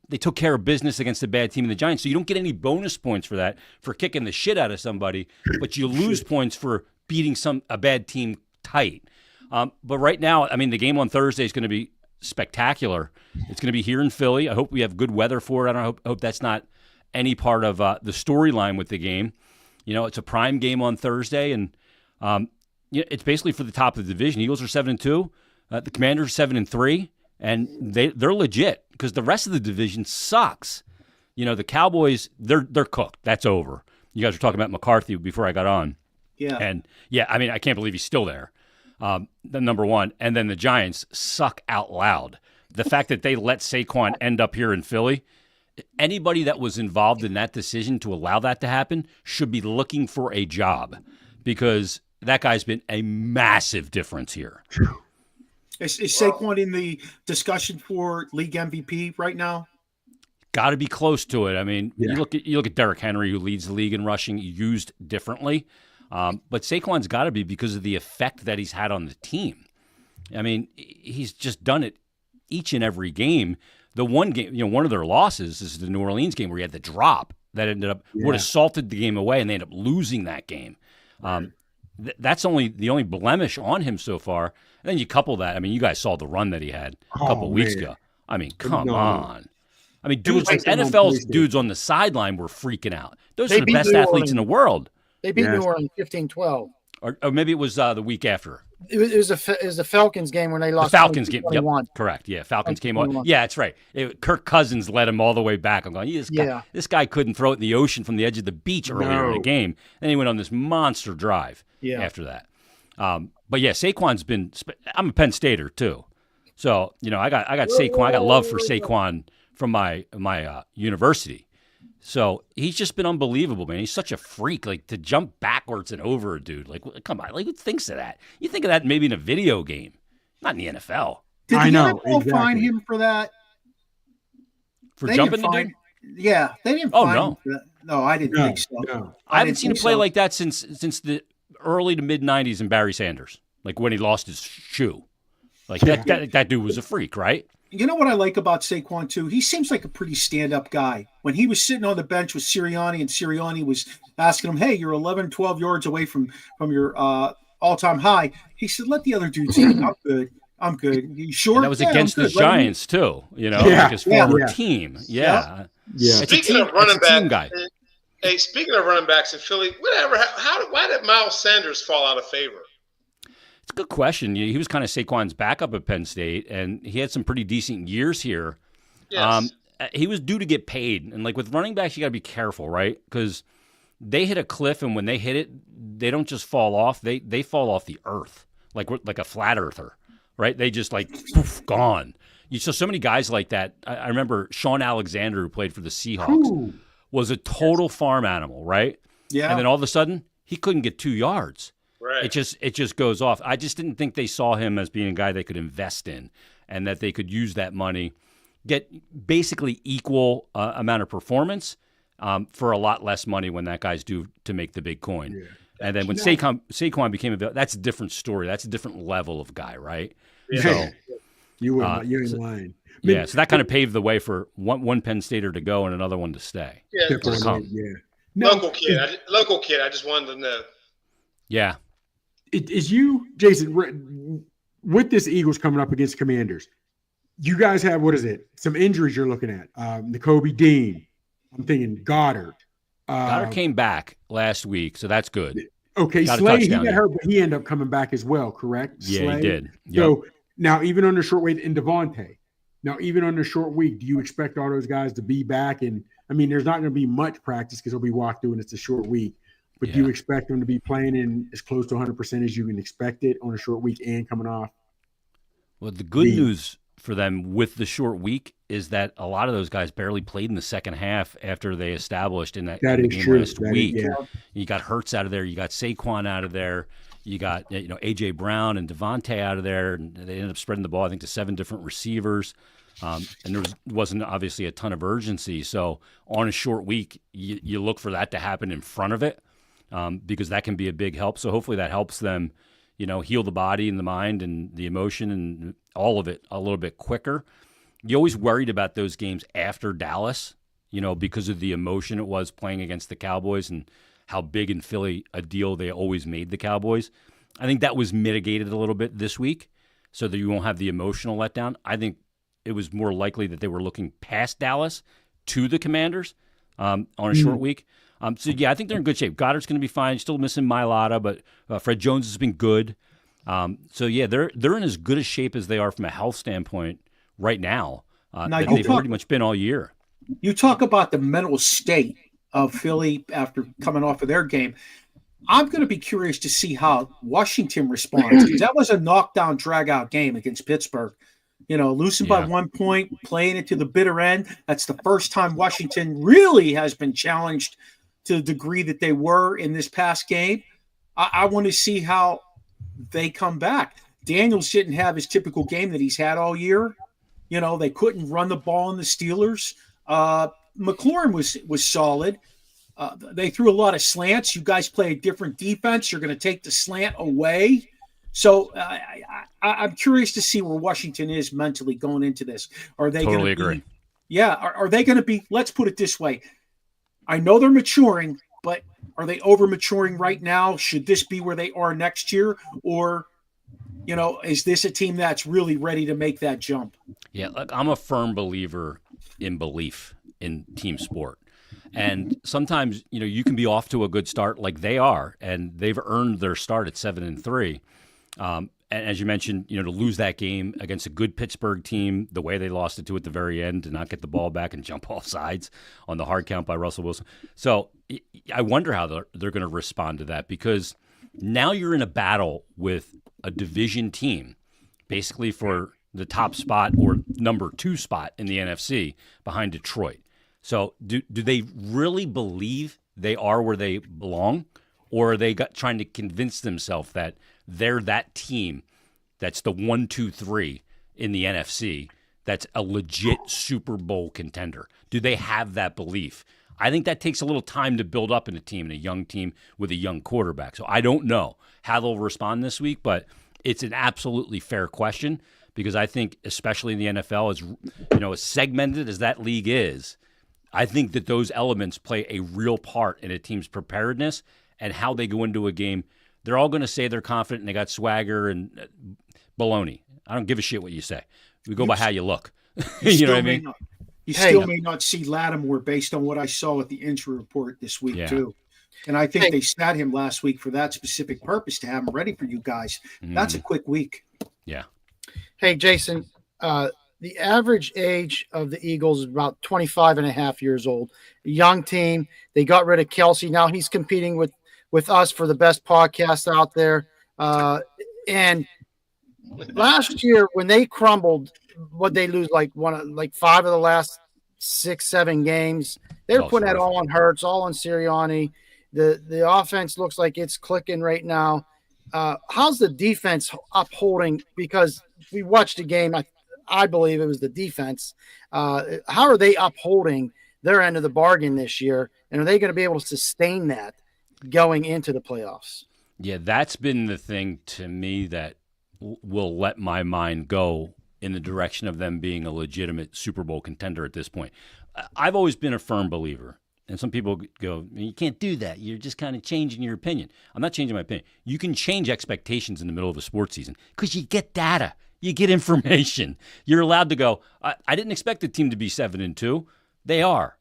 They took care of business against a bad team in the Giants, so you don't get any bonus points for that, for kicking the shit out of somebody, but you lose points for beating a bad team tight. But right now, the game on Thursday is going to be spectacular. It's going to be here in Philly. I hope we have good weather for it. I hope that's not any part of the storyline with the game. It's a prime game on Thursday, and it's basically for the top of the division. Eagles are 7-2. The Commanders are 7-3, and they're legit because the rest of the division sucks. The Cowboys, they're cooked. That's over. You guys were talking about McCarthy before I got on. Yeah. And I can't believe he's still there. The number one. And then the Giants suck out loud. The fact that they let Saquon end up here in Philly, anybody that was involved in that decision to allow that to happen should be looking for a job because that guy's been a massive difference here. Is Saquon in the discussion for league MVP right now? Got to be close to it. You look at Derrick Henry, who leads the league in rushing, used differently. But Saquon's got to be because of the effect that he's had on the team. He's just done it each and every game. The one game, one of their losses is the New Orleans game where he had the drop that ended up would have salted the game away, and they ended up losing that game. That's the only blemish on him so far. And then you couple that. You guys saw the run that he had a couple of weeks ago. Come on. Dudes, NFL's dudes on the sideline were freaking out. Those are the best athletes in the world. They beat New Orleans 15-12. Or maybe it was the week after. It was the Falcons game when they lost. The Falcons game, yep, 21. correct. Yeah, Falcons came on. Yeah, that's right. Kirk Cousins led him all the way back. I'm going, this guy couldn't throw it in the ocean from the edge of the beach earlier in the game. Then he went on this monster drive after that. But yeah, Saquon's been. I'm a Penn Stater too, so I got Saquon. I got love for Saquon from my university. So he's just been unbelievable, man. He's such a freak. Like to jump backwards and over a dude. Like, come on. Like, who thinks of that? You think of that maybe in a video game, not in the NFL. Did the NFL fine him for that? For jumping the dude? Yeah, they didn't. Fine him for that. No, I didn't think so. No. I haven't seen him play like that since the early to mid '90s in Barry Sanders. Like when he lost his shoe. Like that dude was a freak, right? You know what I like about Saquon, too? He seems like a pretty stand-up guy. When he was sitting on the bench with Sirianni, and Sirianni was asking him, hey, you're 11, 12 yards away from your all-time high, he said, let the other dudes eat. I'm good. You sure? And that was against the Giants, too, like his former team. Yeah. Speaking of running back, speaking of running backs in Philly, why did Miles Sanders fall out of favor? It's a good question. He was kind of Saquon's backup at Penn State, and he had some pretty decent years here. Yes. He was due to get paid, and like with running backs, you got to be careful, right? Because they hit a cliff, and when they hit it, they don't just fall off; they fall off the earth, like a flat earther, right? They just like poof, gone. You saw so many guys like that. I remember Sean Alexander, who played for the Seahawks, was a total farm animal, right? Yeah. And then all of a sudden, he couldn't get 2 yards. Right. It just goes off. I just didn't think they saw him as being a guy they could invest in and that they could use that money, get basically equal amount of performance for a lot less money when that guy's due to make the big coin. Yeah. And then when Saquon became available, that's a different story. That's a different level of guy, right? Yeah. So, you're in line. Yeah, so that kind of paved the way for one Penn Stater to go and another one to stay. Yeah, local kid. I just wanted to know. Yeah. Is you, Jason, with this Eagles coming up against Commanders, you guys have, some injuries you're looking at. N'Kobe Dean. I'm thinking Goddard. Goddard came back last week, so that's good. Okay, Slay, he got hurt, but he ended up coming back as well, correct? Yeah, Slay? He did. Yep. So now, even under short weight, and Devontae, now even under short week, do you expect all those guys to be back? And I mean, there's not going to be much practice because they'll be walked through and it's a short week. But do you expect them to be playing in as close to 100% as you can expect it on a short week and coming off? Well, the good news for them with the short week is that a lot of those guys barely played in the second half after they established in that game last week. You got Hurts out of there. You got Saquon out of there. You got A.J. Brown and Devontae out of there. And they ended up spreading the ball, I think, to 7 different receivers. And there wasn't obviously a ton of urgency. So on a short week, you look for that to happen in front of it because that can be a big help. So hopefully that helps them, heal the body and the mind and the emotion and all of it a little bit quicker. You always worried about those games after Dallas, because of the emotion it was playing against the Cowboys and how big in Philly a deal they always made the Cowboys. I think that was mitigated a little bit this week so that you won't have the emotional letdown. I think it was more likely that they were looking past Dallas to the Commanders on a short week. I think they're in good shape. Goddard's going to be fine. Still missing Mailata, but Fred Jones has been good. They're in as good a shape as they are from a health standpoint right now that they've pretty much been all year. You talk about the mental state of Philly after coming off of their game. I'm going to be curious to see how Washington responds. That was a knockdown, drag-out game against Pittsburgh. Losing by 1 point, playing it to the bitter end. That's the first time Washington really has been challenged to the degree that they were in this past game. I want to see how they come back. Daniels didn't have his typical game that he's had all year. They couldn't run the ball in the Steelers. McLaurin was solid. They threw a lot of slants. You guys play a different defense. You're going to take the slant away. So I'm curious to see where Washington is mentally going into this. Are they totally agree? Yeah. Are they going to be? Let's put it this way. I know they're maturing, but are they over maturing right now? Should this be where they are next year, or is this a team that's really ready to make that jump? Yeah, look, I'm a firm believer in belief in team sport. And sometimes, you can be off to a good start like they are, and they've earned their start at 7-3. And as you mentioned, to lose that game against a good Pittsburgh team, the way they lost it to at the very end, to not get the ball back and jump off sides on the hard count by Russell Wilson. So I wonder how they're going to respond to that, because now you're in a battle with a division team, basically for the top spot or number 2 spot in the NFC behind Detroit. So do they really believe they are where they belong, or are they trying to convince themselves that they're that team that's the 1, 2, 3 in the NFC that's a legit Super Bowl contender? Do they have that belief? I think that takes a little time to build up in a team, in a young team with a young quarterback. So I don't know how they'll respond this week, but it's an absolutely fair question, because I think, especially in the NFL, as segmented as that league is, I think that those elements play a real part in a team's preparedness and how they go into a game. They're all going to say they're confident and they got swagger and baloney. I don't give a shit what you say. We go by how you look. You know what I mean? You still may not see Lattimore based on what I saw with the injury report this week, too. And I think they sat him last week for that specific purpose, to have him ready for you guys. That's a quick week. Yeah. Hey, Jason, the average age of the Eagles is about 25 and a half years old. A young team. They got rid of Kelsey. Now he's competing with us for the best podcast out there. And last year, when they crumbled, what they lose like 5 of the last 6, 7 games. They were putting that all on Hurts, all on Sirianni. The offense looks like it's clicking right now. How's the defense upholding? Because we watched the game. I believe it was the defense. How are they upholding their end of the bargain this year? And are they going to be able to sustain that going into the playoffs? Yeah, that's been the thing to me that will let my mind go in the direction of them being a legitimate Super Bowl contender at this point. I've always been a firm believer. And some people go, you can't do that. You're just kind of changing your opinion. I'm not changing my opinion. You can change expectations in the middle of a sports season because you get data. You get information. You're allowed to go, I didn't expect the team to be 7-2. They are.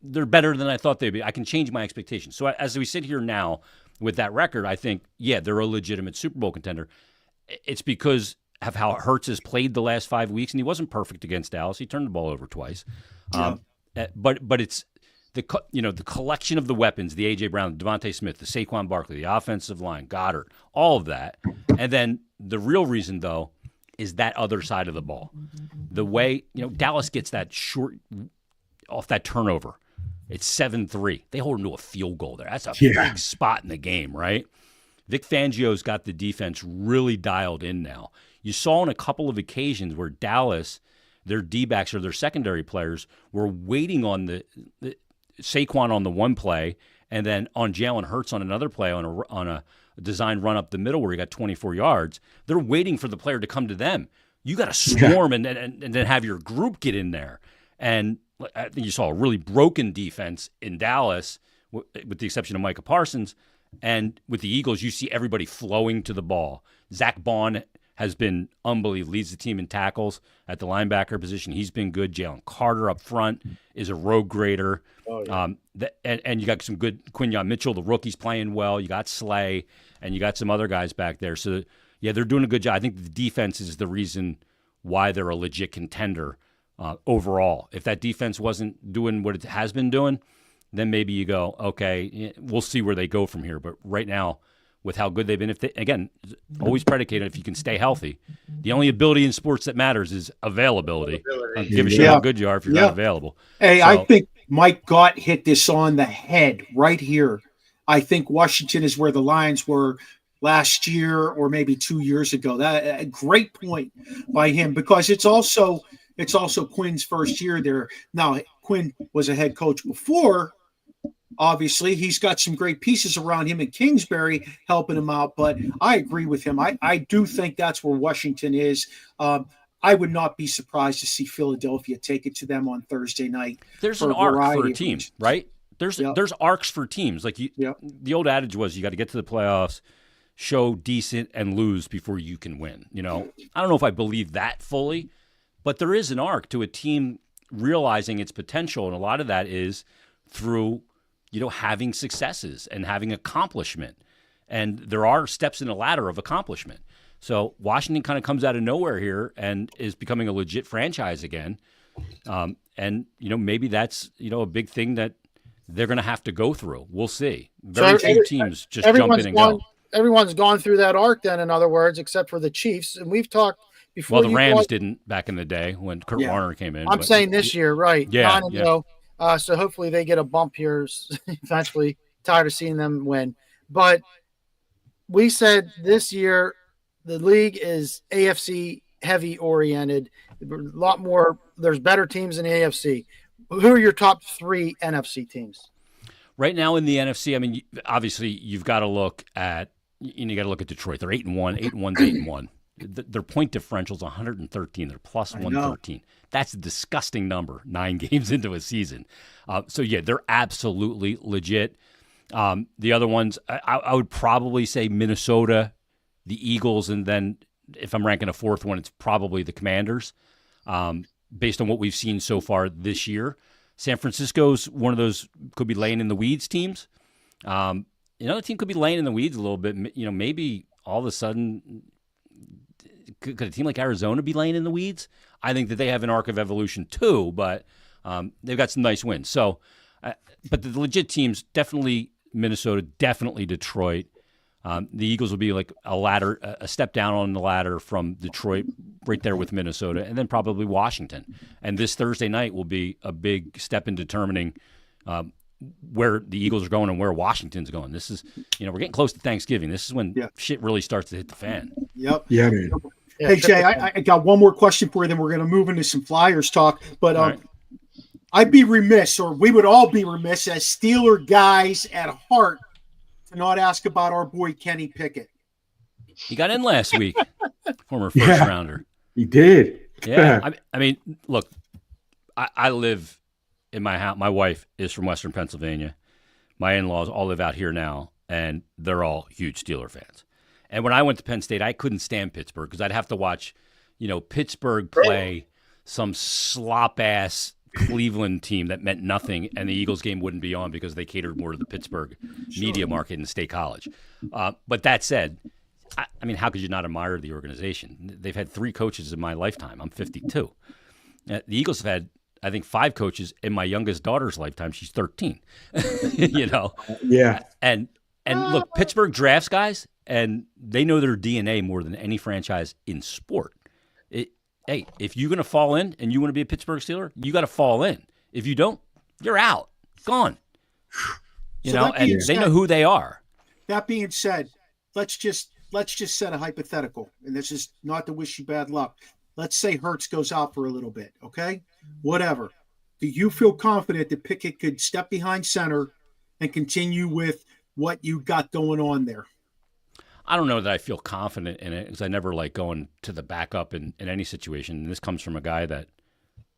They're better than I thought they'd be. I can change my expectations. So as we sit here now with that record, I think, they're a legitimate Super Bowl contender. It's because of how Hurts has played the last 5 weeks, and he wasn't perfect against Dallas. He turned the ball over twice. but it's the collection of the weapons, the A.J. Brown, Devontae Smith, the Saquon Barkley, the offensive line, Goddard, all of that. And then the real reason, though, is that other side of the ball. The way, Dallas gets that short off that turnover. It's 7-3. They hold them to a field goal there. That's a big spot in the game, right? Vic Fangio's got the defense really dialed in now. You saw on a couple of occasions where Dallas, their D-backs or their secondary players, were waiting on the Saquon on the one play and then on Jalen Hurts on another play on a design run up the middle where he got 24 yards. They're waiting for the player to come to them. You got to swarm and then have your group get in there. And I think you saw a really broken defense in Dallas, with the exception of Micah Parsons. And with the Eagles, you see everybody flowing to the ball. Zach Bond has been unbelievable. Leads the team in tackles at the linebacker position. He's been good. Jalen Carter up front is a road grader. Oh, yeah. And you got some good Quinyon Mitchell, the rookie's playing well. You got Slay, and you got some other guys back there. So, yeah, they're doing a good job. I think the defense is the reason why they're a legit contender overall. If that defense wasn't doing what it has been doing, then maybe you go, okay, we'll see where they go from here. But right now, with how good they've been, again, always predicated if you can stay healthy. The only ability in sports that matters is availability. Give a shit how good you are if you're not available. Hey, I think Mike Gott hit this on the head right here. I think Washington is where the Lions were last year or maybe 2 years ago. That a great point by him, because it's also Quinn's first year there. Now, Quinn was a head coach before. Obviously, he's got some great pieces around him in Kingsbury helping him out, but I agree with him. I do think that's where Washington is. I would not be surprised to see Philadelphia take it to them on Thursday night. There's an arc for a team, right? There's arcs for teams. Like the old adage was, you got to get to the playoffs, show decent, and lose before you can win. I don't know if I believe that fully, but there is an arc to a team realizing its potential, and a lot of that is through having successes and having accomplishment. And there are steps in the ladder of accomplishment. So Washington kind of comes out of nowhere here and is becoming a legit franchise again. And maybe that's, a big thing that they're going to have to go through. We'll see. Very few teams just jump in and go. Everyone's gone through that arc then, in other words, except for the Chiefs. And we've talked before. Well, the Rams didn't back in the day when Kurt Warner came in. I'm saying this year, right. Yeah. So hopefully they get a bump here eventually. Tired of seeing them win. But we said this year the league is AFC heavy oriented. A lot more. There's better teams in the AFC. Who are your top three NFC teams? Right now in the NFC, I mean, obviously you've got to look at Detroit. They're 8-1. 8-1. Their point differential is 113. They're plus 113. That's a disgusting number 9 games into a season. So, yeah, they're absolutely legit. The other ones, I would probably say Minnesota, the Eagles, and then if I'm ranking a fourth one, it's probably the Commanders, based on what we've seen so far this year. San Francisco's one of those could be laying in the weeds teams. Another team could be laying in the weeds a little bit. Maybe all of a sudden – could a team like Arizona be laying in the weeds? I think that they have an arc of evolution too, but they've got some nice wins. So, but the legit teams, definitely Minnesota, definitely Detroit. The Eagles will be like a step down on the ladder from Detroit, right there with Minnesota, and then probably Washington. And this Thursday night will be a big step in determining where the Eagles are going and where Washington's going. This is, we're getting close to Thanksgiving. This is when shit really starts to hit the fan. Yep. Yeah, man. Hey, Jay, I got one more question for you, then we're going to move into some Flyers talk. But right. I'd be remiss, or we would all be remiss as Steeler guys at heart, to not ask about our boy Kenny Pickett. He got in last week, former first rounder. He did. Yeah. I mean, look, I live in my house. My wife is from Western Pennsylvania. My in-laws all live out here now, and they're all huge Steeler fans. And when I went to Penn State, I couldn't stand Pittsburgh because I'd have to watch, Pittsburgh play some slop-ass Cleveland team that meant nothing, and the Eagles game wouldn't be on because they catered more to the Pittsburgh media market in State College. But that said, I mean, how could you not admire the organization? They've had 3 coaches in my lifetime. I'm 52. The Eagles have had, I think 5 coaches in my youngest daughter's lifetime. She's 13. You know. Yeah. And look, Pittsburgh drafts guys, and they know their DNA more than any franchise in sport. Hey, if you're going to fall in and you want to be a Pittsburgh Steeler, you got to fall in. If you don't, you're out, gone. You know, and they know who they are. That being said, let's just set a hypothetical, and this is not to wish you bad luck. Let's say Hurts goes out for a little bit, okay? Whatever. Do you feel confident that Pickett could step behind center and continue with what you got going on there? I don't know that I feel confident in it because I never like going to the backup in any situation. And this comes from a guy that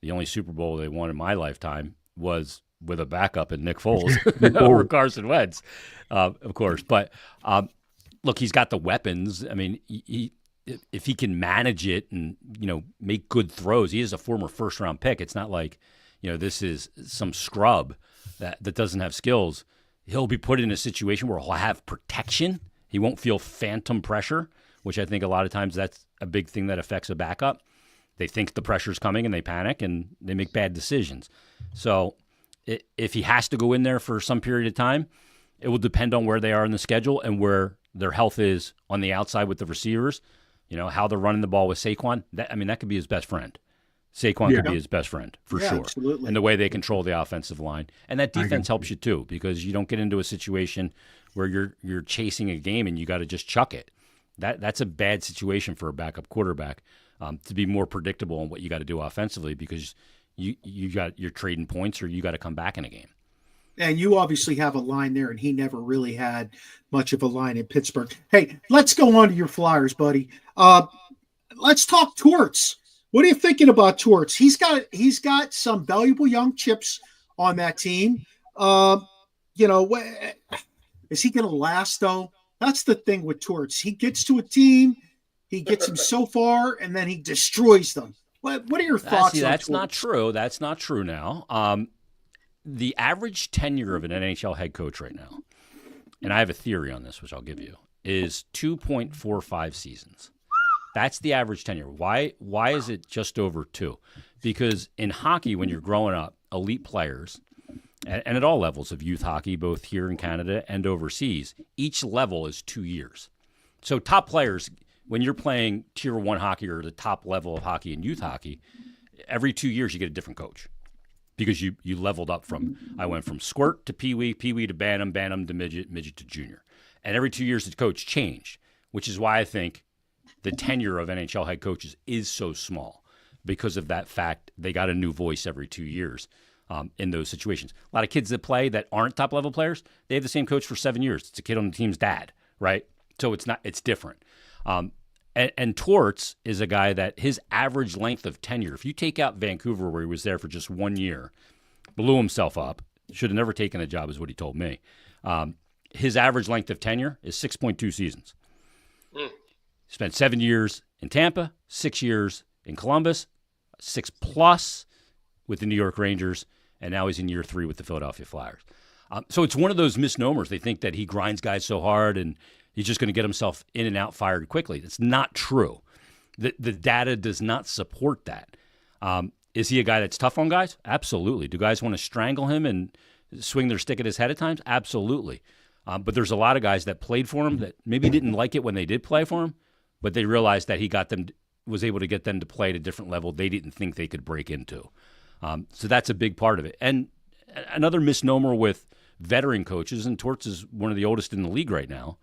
the only Super Bowl they won in my lifetime was with a backup in Nick Foles over Carson Wentz, of course. But look, he's got the weapons. I mean, if he can manage it and, you know, make good throws, he is a former first-round pick. It's not like, you know, this is some scrub that doesn't have skills. He'll be put in a situation where he'll have protection. He won't feel phantom pressure, which I think a lot of times that's a big thing that affects a backup. They think the pressure's coming and they panic and they make bad decisions. So if he has to go in there for some period of time, it will depend on where they are in the schedule and where their health is on the outside with the receivers. You know, how they're running the ball with Saquon. That could be his best friend. Saquon could be his best friend for sure. Absolutely. And the way they control the offensive line. And that defense helps you too, because you don't get into a situation where you're chasing a game and you got to just chuck it. That's a bad situation for a backup quarterback, to be more predictable on what you got to do offensively, because you're trading points or you got to come back in a game. And you obviously have a line there, and he never really had much of a line in Pittsburgh. Hey, let's go on to your Flyers, buddy. Let's talk Torts. What are you thinking about Torts? He's got some valuable young chips on that team. You know, is he going to last though? That's the thing with Torts. He gets to a team, he gets them so far, and then he destroys them. What are your thoughts? See, on that's Torts? not true. That's not true now. The average tenure of an NHL head coach right now, and I have a theory on this, which I'll give you, is 2.45 seasons. That's the average tenure. Why is it just over 2? Because in hockey, when you're growing up, elite players, and at all levels of youth hockey, both here in Canada and overseas, each level is 2 years. So top players, when you're playing Tier 1 hockey or the top level of hockey in youth hockey, every 2 years you get a different coach. Because you leveled up I went from squirt to peewee to bantam to midget to junior. And every 2 years the coach changed, which is why I think the tenure of NHL head coaches is so small, because of that fact. They got a new voice every 2 years in those situations. A lot of kids that play that aren't top level players, they have the same coach for 7 years. It's a kid on the team's dad, right? So it's different. And Torts is a guy that his average length of tenure, if you take out Vancouver where he was there for just 1 year, blew himself up, should have never taken a job is what he told me. His average length of tenure is 6.2 seasons. Spent 7 years in Tampa, 6 years in Columbus, 6+ with the New York Rangers, and now he's in year 3 with the Philadelphia Flyers. So it's one of those misnomers. They think that he grinds guys so hard and he's just going to get himself in and out fired quickly. That's not true. The data does not support that. Is he a guy that's tough on guys? Absolutely. Do guys want to strangle him and swing their stick at his head at times? Absolutely. But there's a lot of guys that played for him that maybe didn't like it when they did play for him, but they realized that he was able to get them to play at a different level they didn't think they could break into. So that's a big part of it. And another misnomer with veteran coaches, and Torts is one of the oldest in the league right now,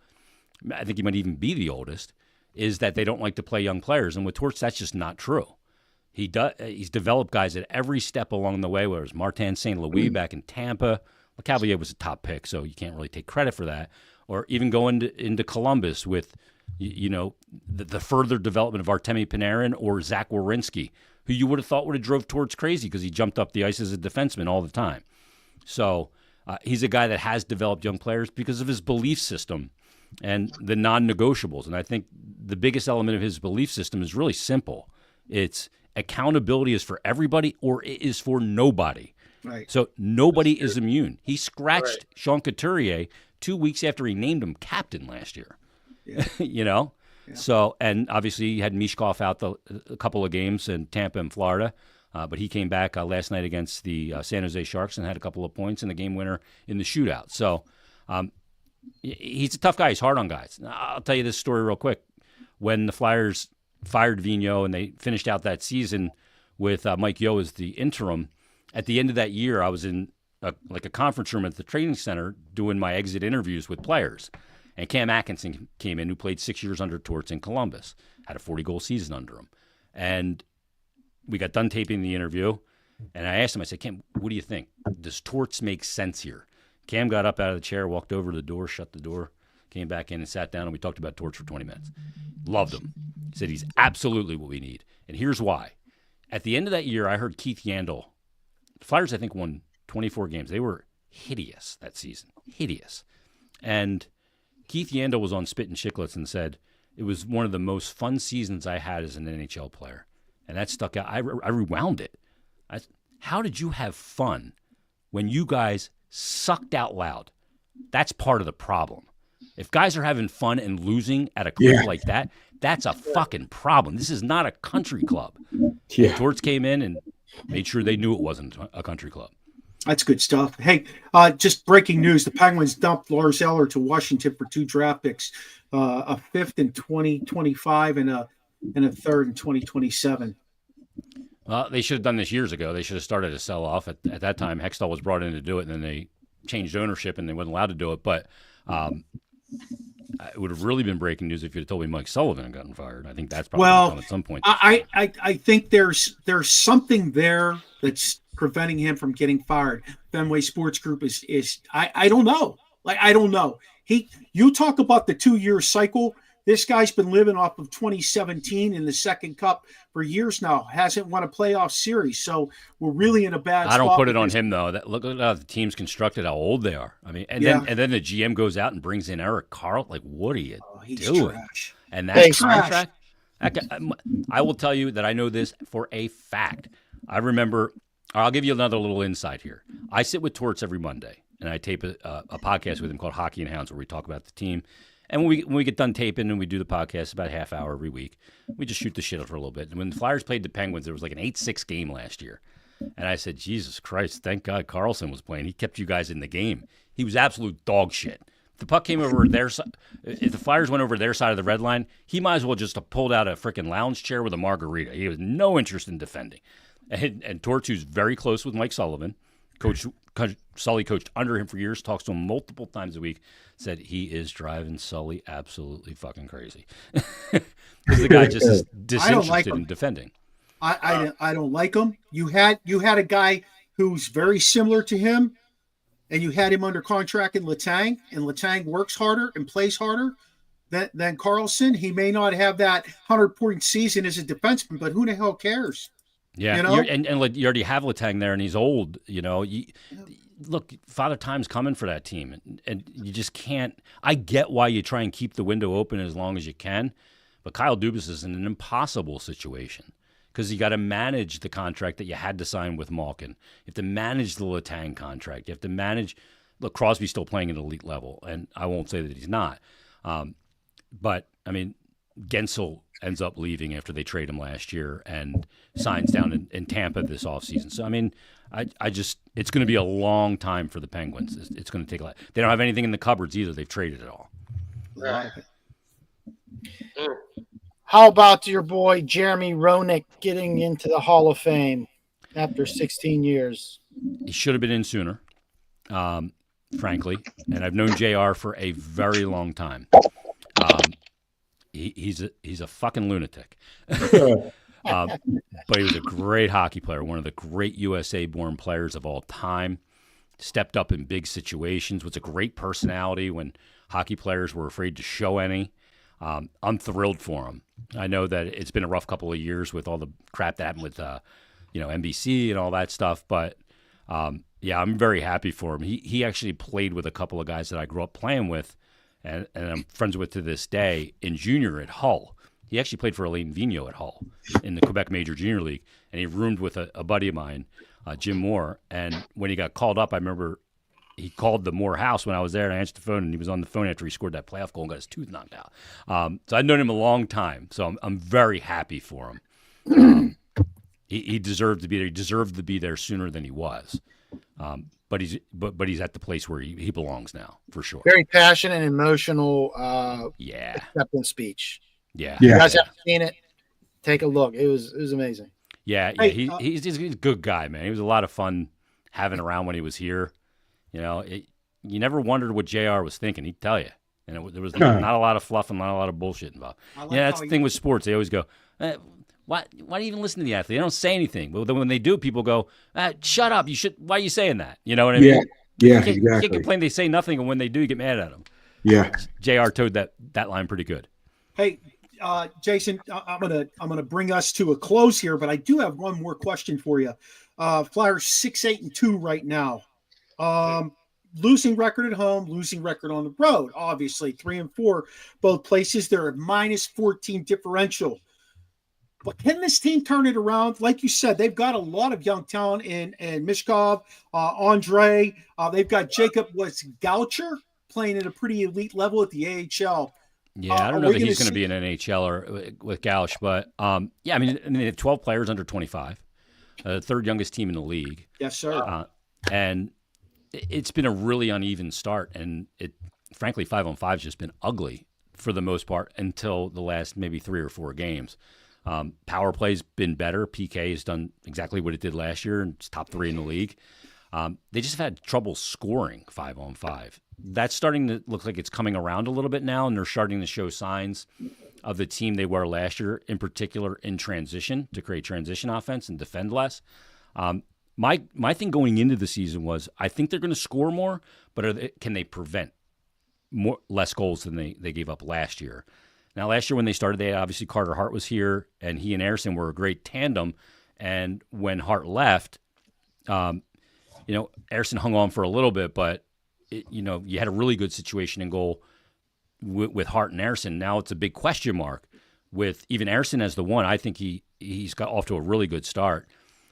I think he might even be the oldest, is that they don't like to play young players. And with Torts, that's just not true. He's developed guys at every step along the way, whether it was Martin St. Louis back in Tampa. Well, Cavalier was a top pick, so you can't really take credit for that. Or even going into Columbus with, the further development of Artemi Panarin or Zach Werenski, who you would have thought would have drove Torts crazy because he jumped up the ice as a defenseman all the time. So he's a guy that has developed young players because of his belief system and the non-negotiables. And I think the biggest element of his belief system is really simple. It's accountability is for everybody or it is for nobody. Right. So nobody is immune. He scratched Sean Couturier 2 weeks after he named him captain last year. Yeah. Yeah. So, and obviously he had Mishkov out a couple of games in Tampa and Florida. But he came back last night against the San Jose Sharks and had a couple of points in the game winner in the shootout. So he's a tough guy. He's hard on guys. I'll tell you this story real quick. When the Flyers fired Vigneault and they finished out that season with Mike Yeo as the interim, at the end of that year, I was in a conference room at the training center doing my exit interviews with players. And Cam Atkinson came in, who played 6 years under Torts in Columbus, had a 40-goal season under him. And we got done taping the interview, and I asked him, I said, Cam, what do you think? Does Torts make sense here? Cam got up out of the chair, walked over to the door, shut the door, came back in and sat down, and we talked about Torts for 20 minutes. Loved him. He said he's absolutely what we need. And here's why. At the end of that year, I heard Keith Yandel. The Flyers, I think, won 24 games. They were hideous that season. Hideous. And Keith Yandel was on Spit and Chicklets and said, it was one of the most fun seasons I had as an NHL player. And that stuck out. I rewound it. How did you have fun when you guys sucked out loud? That's part of the problem. If guys are having fun and losing at a club like that, that's a fucking problem. This is not a country club. Yeah. Torts came in and made sure they knew it wasn't a country club. That's good stuff. Hey, just breaking news. The Penguins dumped Lars Eller to Washington for 2 draft picks, a 5th in 2025 and a 3rd in 2027. Well, they should have done this years ago. They should have started a sell-off. At that time, Hextall was brought in to do it, and then they changed ownership, and they weren't allowed to do it. But it would have really been breaking news if you'd have told me Mike Sullivan had gotten fired. I think that's probably going to come at some point. I think there's something there that's preventing him from getting fired. Fenway Sports Group is I don't know. I don't know. You talk about the 2-year cycle. This guy's been living off of 2017 in the second cup for years now. Hasn't won a playoff series, so we're really in a bad spot. I don't put it on him though. Look at how the team's constructed, how old they are. I mean, and then the GM goes out and brings in Eric Carl. Like, what are you doing? Trash. And that contract. I will tell you that I know this for a fact. I remember. I'll give you another little insight here. I sit with Torts every Monday, and I tape a podcast with him called Hockey and Hounds, where we talk about the team. And when we get done taping and we do the podcast about a half hour every week, we just shoot the shit for a little bit. And when the Flyers played the Penguins, there was like an 8-6 game last year. And I said, Jesus Christ, thank God Carlson was playing. He kept you guys in the game. He was absolute dog shit. If the puck came over their side, if the Flyers went over their side of the red line, he might as well just have pulled out a freaking lounge chair with a margarita. He has no interest in defending. And Torts, who's very close with Mike Sullivan, Sully coached under him for years, talks to him multiple times a week, said he is driving Sully absolutely fucking crazy. Because the guy just is disinterested in defending. I don't like him. You had a guy who's very similar to him, and you had him under contract in Letang, and Letang works harder and plays harder than Carlson. He may not have that 100-point season as a defenseman, but who the hell cares? Yeah, you know? and you already have Letang there, and he's old. You know, look, Father Time's coming for that team, and you just can't. I get why you try and keep the window open as long as you can, but Kyle Dubas is in an impossible situation because you got to manage the contract that you had to sign with Malkin. You have to manage the Letang contract. You have to manage. Look, Crosby's still playing at elite level, and I won't say that he's not. But I mean, Gensel ends up leaving after they trade him last year and signs down in Tampa this offseason. So, I mean, I just – it's going to be a long time for the Penguins. It's going to take a lot. They don't have anything in the cupboards either. They've traded it all. Right. How about your boy Jeremy Roenick getting into the Hall of Fame after 16 years? He should have been in sooner, frankly. And I've known JR for a very long time. He's a fucking lunatic. But he was a great hockey player, one of the great USA-born players of all time. Stepped up in big situations, was a great personality when hockey players were afraid to show any. I'm thrilled for him. I know that it's been a rough couple of years with all the crap that happened with NBC and all that stuff, but yeah, I'm very happy for him. He actually played with a couple of guys that I grew up playing with, and I'm friends with to this day in junior at Hull. He actually played for Alain Vigneault at Hull in the Quebec Major Junior League, and he roomed with a buddy of mine, Jim Moore. And when he got called up, I remember he called the Moore house when I was there, and I answered the phone, and he was on the phone after he scored that playoff goal and got his tooth knocked out. So I've known him a long time, so I'm very happy for him. he deserved to be there. He deserved to be there sooner than he was. But he's at the place where he belongs now, for sure. Very passionate and emotional acceptance speech. Yeah. You guys haven't seen it? Take a look. It was amazing. Yeah. Hey, he's a good guy, man. He was a lot of fun having around when he was here. You know, you never wondered what JR was thinking. He'd tell you. And there was not a lot of fluff and not a lot of bullshit involved. That's the thing with sports. They always go, why do you even listen to the athlete? They don't say anything. But then when they do, people go, shut up. Why are you saying that? You know what I mean? Yeah, you exactly. can't complain they say nothing, and when they do, you get mad at them. Yeah. JR towed that line pretty good. Hey, Jason, I'm gonna bring us to a close here, but I do have one more question for you. Flyers 6-8-2 right now. Losing record at home, losing record on the road. Obviously, 3-4 both places. They're at -14 differential. But can this team turn it around? Like you said, they've got a lot of young talent in Mishkov, Andre. They've got Jacob Goucher playing at a pretty elite level at the AHL. Yeah, I don't know that he's going to be an NHLer with Gauch, but I mean, they have 12 players under 25, the third youngest team in the league. Yes, sir. And it's been a really uneven start, and frankly, 5-on-5 has just been ugly for the most part until the last maybe 3 or 4 games. Power play's been better. PK has done exactly what it did last year, and it's top 3 in the league. They just have had trouble scoring 5-on-5. That's starting to look like it's coming around a little bit now, and they're starting to show signs of the team they were last year, in particular in transition, to create transition offense and defend less. My thing going into the season was I think they're going to score more, but can they prevent less goals than they gave up last year? Now, last year when they started, obviously Carter Hart was here, and he and Ersson were a great tandem. And when Hart left, Ersson hung on for a little bit, but you had a really good situation in goal with Hart and Ersson. Now it's a big question mark with even Ersson as the one. I think he's got off to a really good start,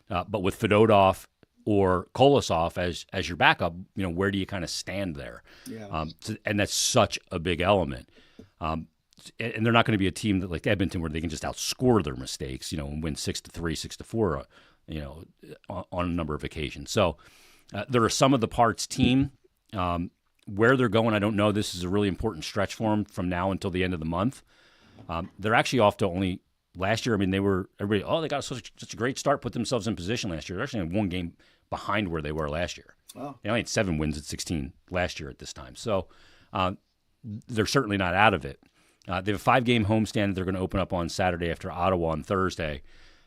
but with Fedotov or Kolosov as your backup, where do you kind of stand there? Yeah. And that's such a big element. And they're not going to be a team that like Edmonton where they can just outscore their mistakes, and win 6-3, 6-4, on a number of occasions. So they're a sum of the parts team. Where they're going, I don't know. This is a really important stretch for them from now until the end of the month. They're actually off to only last year. I mean, they got such a great start, put themselves in position last year. They're actually in 1 game behind where they were last year. Wow. They only had 7 wins at 16 last year at this time. So they're certainly not out of it. They have a 5-game homestand they're going to open up on Saturday after Ottawa on Thursday.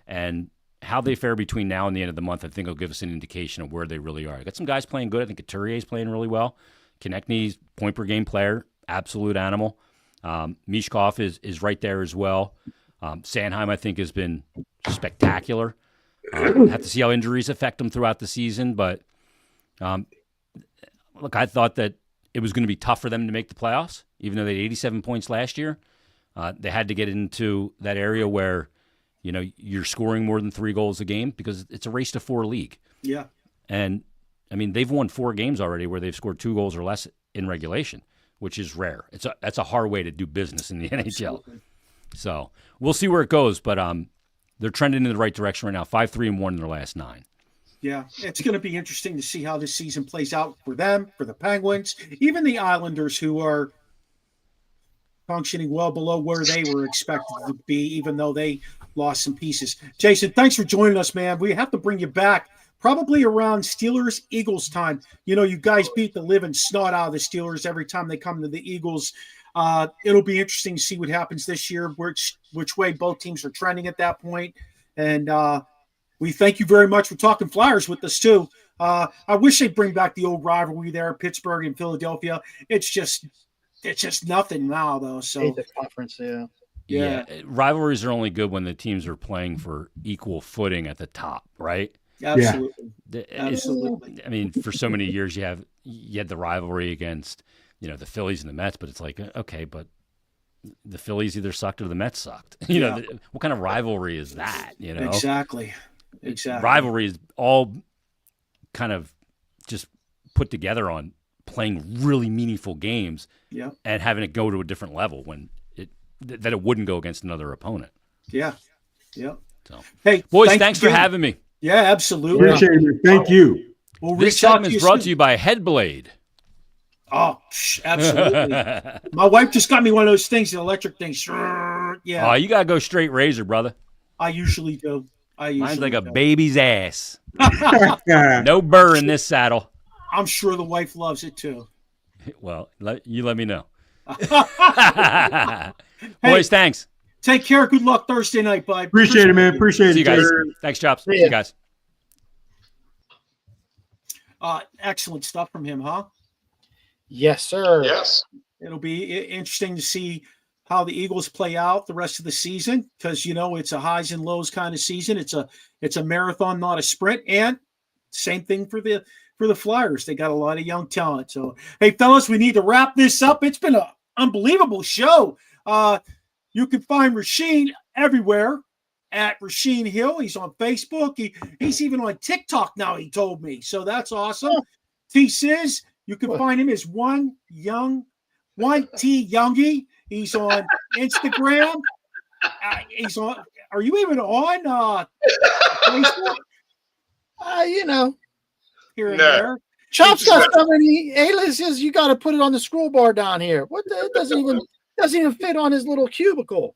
And how they fare between now and the end of the month, I think will give us an indication of where they really are. I got some guys playing good. I think Couturier's playing really well. Konechny's point-per-game player, absolute animal. Mishkov is right there as well. Sanheim, I think, has been spectacular. Have to see how injuries affect them throughout the season. But, look, I thought that it was going to be tough for them to make the playoffs, even though they had 87 points last year. They had to get into that area where, you're scoring more than 3 goals a game because it's a race to 4 league. Yeah. And, I mean, they've won 4 games already where they've scored 2 goals or less in regulation, which is rare. That's a hard way to do business in the NHL. Absolutely. So we'll see where it goes, but they're trending in the right direction right now, 5-3-1 in their last 9. Yeah, it's going to be interesting to see how this season plays out for them, for the Penguins, even the Islanders, who are functioning well below where they were expected to be, even though they lost some pieces. Jason, thanks for joining us, man. We have to bring you back probably around Steelers-Eagles time. You guys beat the living snot out of the Steelers every time they come to the Eagles. It'll be interesting to see what happens this year, which way both teams are trending at that point. And we thank you very much for talking Flyers with us, too. I wish they'd bring back the old rivalry there, Pittsburgh and Philadelphia. It's just nothing now, though. So the conference, yeah. Rivalries are only good when the teams are playing for equal footing at the top, right? Absolutely. Absolutely. I mean, for so many years you had the rivalry against, the Phillies and the Mets, but it's like, okay, but the Phillies either sucked or the Mets sucked. What kind of rivalry is that? Exactly. Rivalry is all kind of just put together on playing really meaningful games and having it go to a different level when it wouldn't go against another opponent. Yeah. So, Hey, boys, thanks for having me. Yeah, absolutely. Appreciate it. Thank you. We'll This reach out segment is brought soon. to you by Headblade. Oh, absolutely. My wife just got me one of those things, the electric things. Yeah. Oh, you gotta go straight razor, brother. I usually do. Mine's like a baby's ass. Yeah. No burr in this saddle. I'm sure the wife loves it too. Well, you let me know. Hey, Boys, thanks. Take care. Good luck Thursday night, bud. Appreciate it, man. Appreciate See it, you guys. Jason. Thanks, Chops. See you guys. Excellent stuff from him, huh? Yes, sir. Yes. It'll be interesting to see how the Eagles play out the rest of the season because it's a highs and lows kind of season. It's a marathon, not a sprint. And same thing for the Flyers. They got a lot of young talent. So, hey, fellas, we need to wrap this up. It's been an unbelievable show. You can find Rasheen everywhere at Rasheen Hill. He's on Facebook. He's even on TikTok now, he told me. So that's awesome. T-Sizz, you can find him as One T Youngie. He's on Instagram. He's on. Are you even on Facebook? Here and there. Chop's got so many aliases. You got to put it on the scroll bar down here. What? It doesn't even fit on his little cubicle.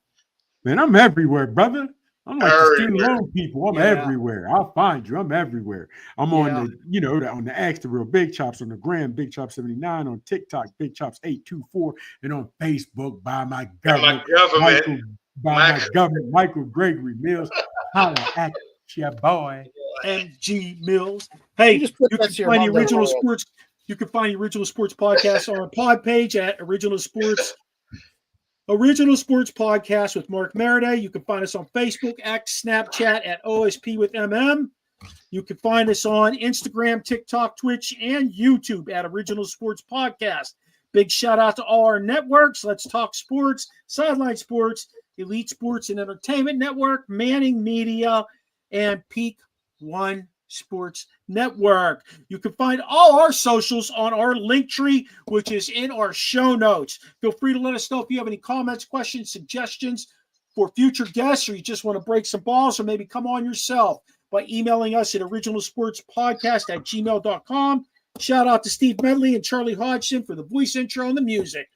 Man, I'm everywhere, brother. I'm like the student Everywhere. loan people. I'm everywhere. I'll find you. I'm everywhere. I'm on on the X, the Real Big Chops, on the gram, Big Chops 79, on TikTok, Big Chops 824, and on Facebook by my government. Michael Gregory Mills. Holla at ya, boy. MG Mills. Hey, you can find the Original Sports. You can find the Original Sports Podcast on our pod page at Original Sports Podcast with Mark Maradei. You can find us on Facebook, X, Snapchat at OSP with MM. You can find us on Instagram, TikTok, Twitch, and YouTube at Original Sports Podcast. Big shout out to all our networks. Let's Talk Sports, Sideline Sports, Elite Sports and Entertainment Network, Manning Media, and Peak One Sports Network. You can find all our socials on our link tree, which is in our show notes. Feel free to let us know if you have any comments, questions, suggestions for future guests, or you just want to break some balls or maybe come on yourself by emailing us at originalsportspodcast@gmail.com. Shout out to Steve Medley and Charlie Hodgson for the voice intro and the music.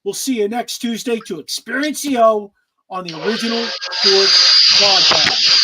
We'll see you next Tuesday to Experience the O on the Original Sports Podcast.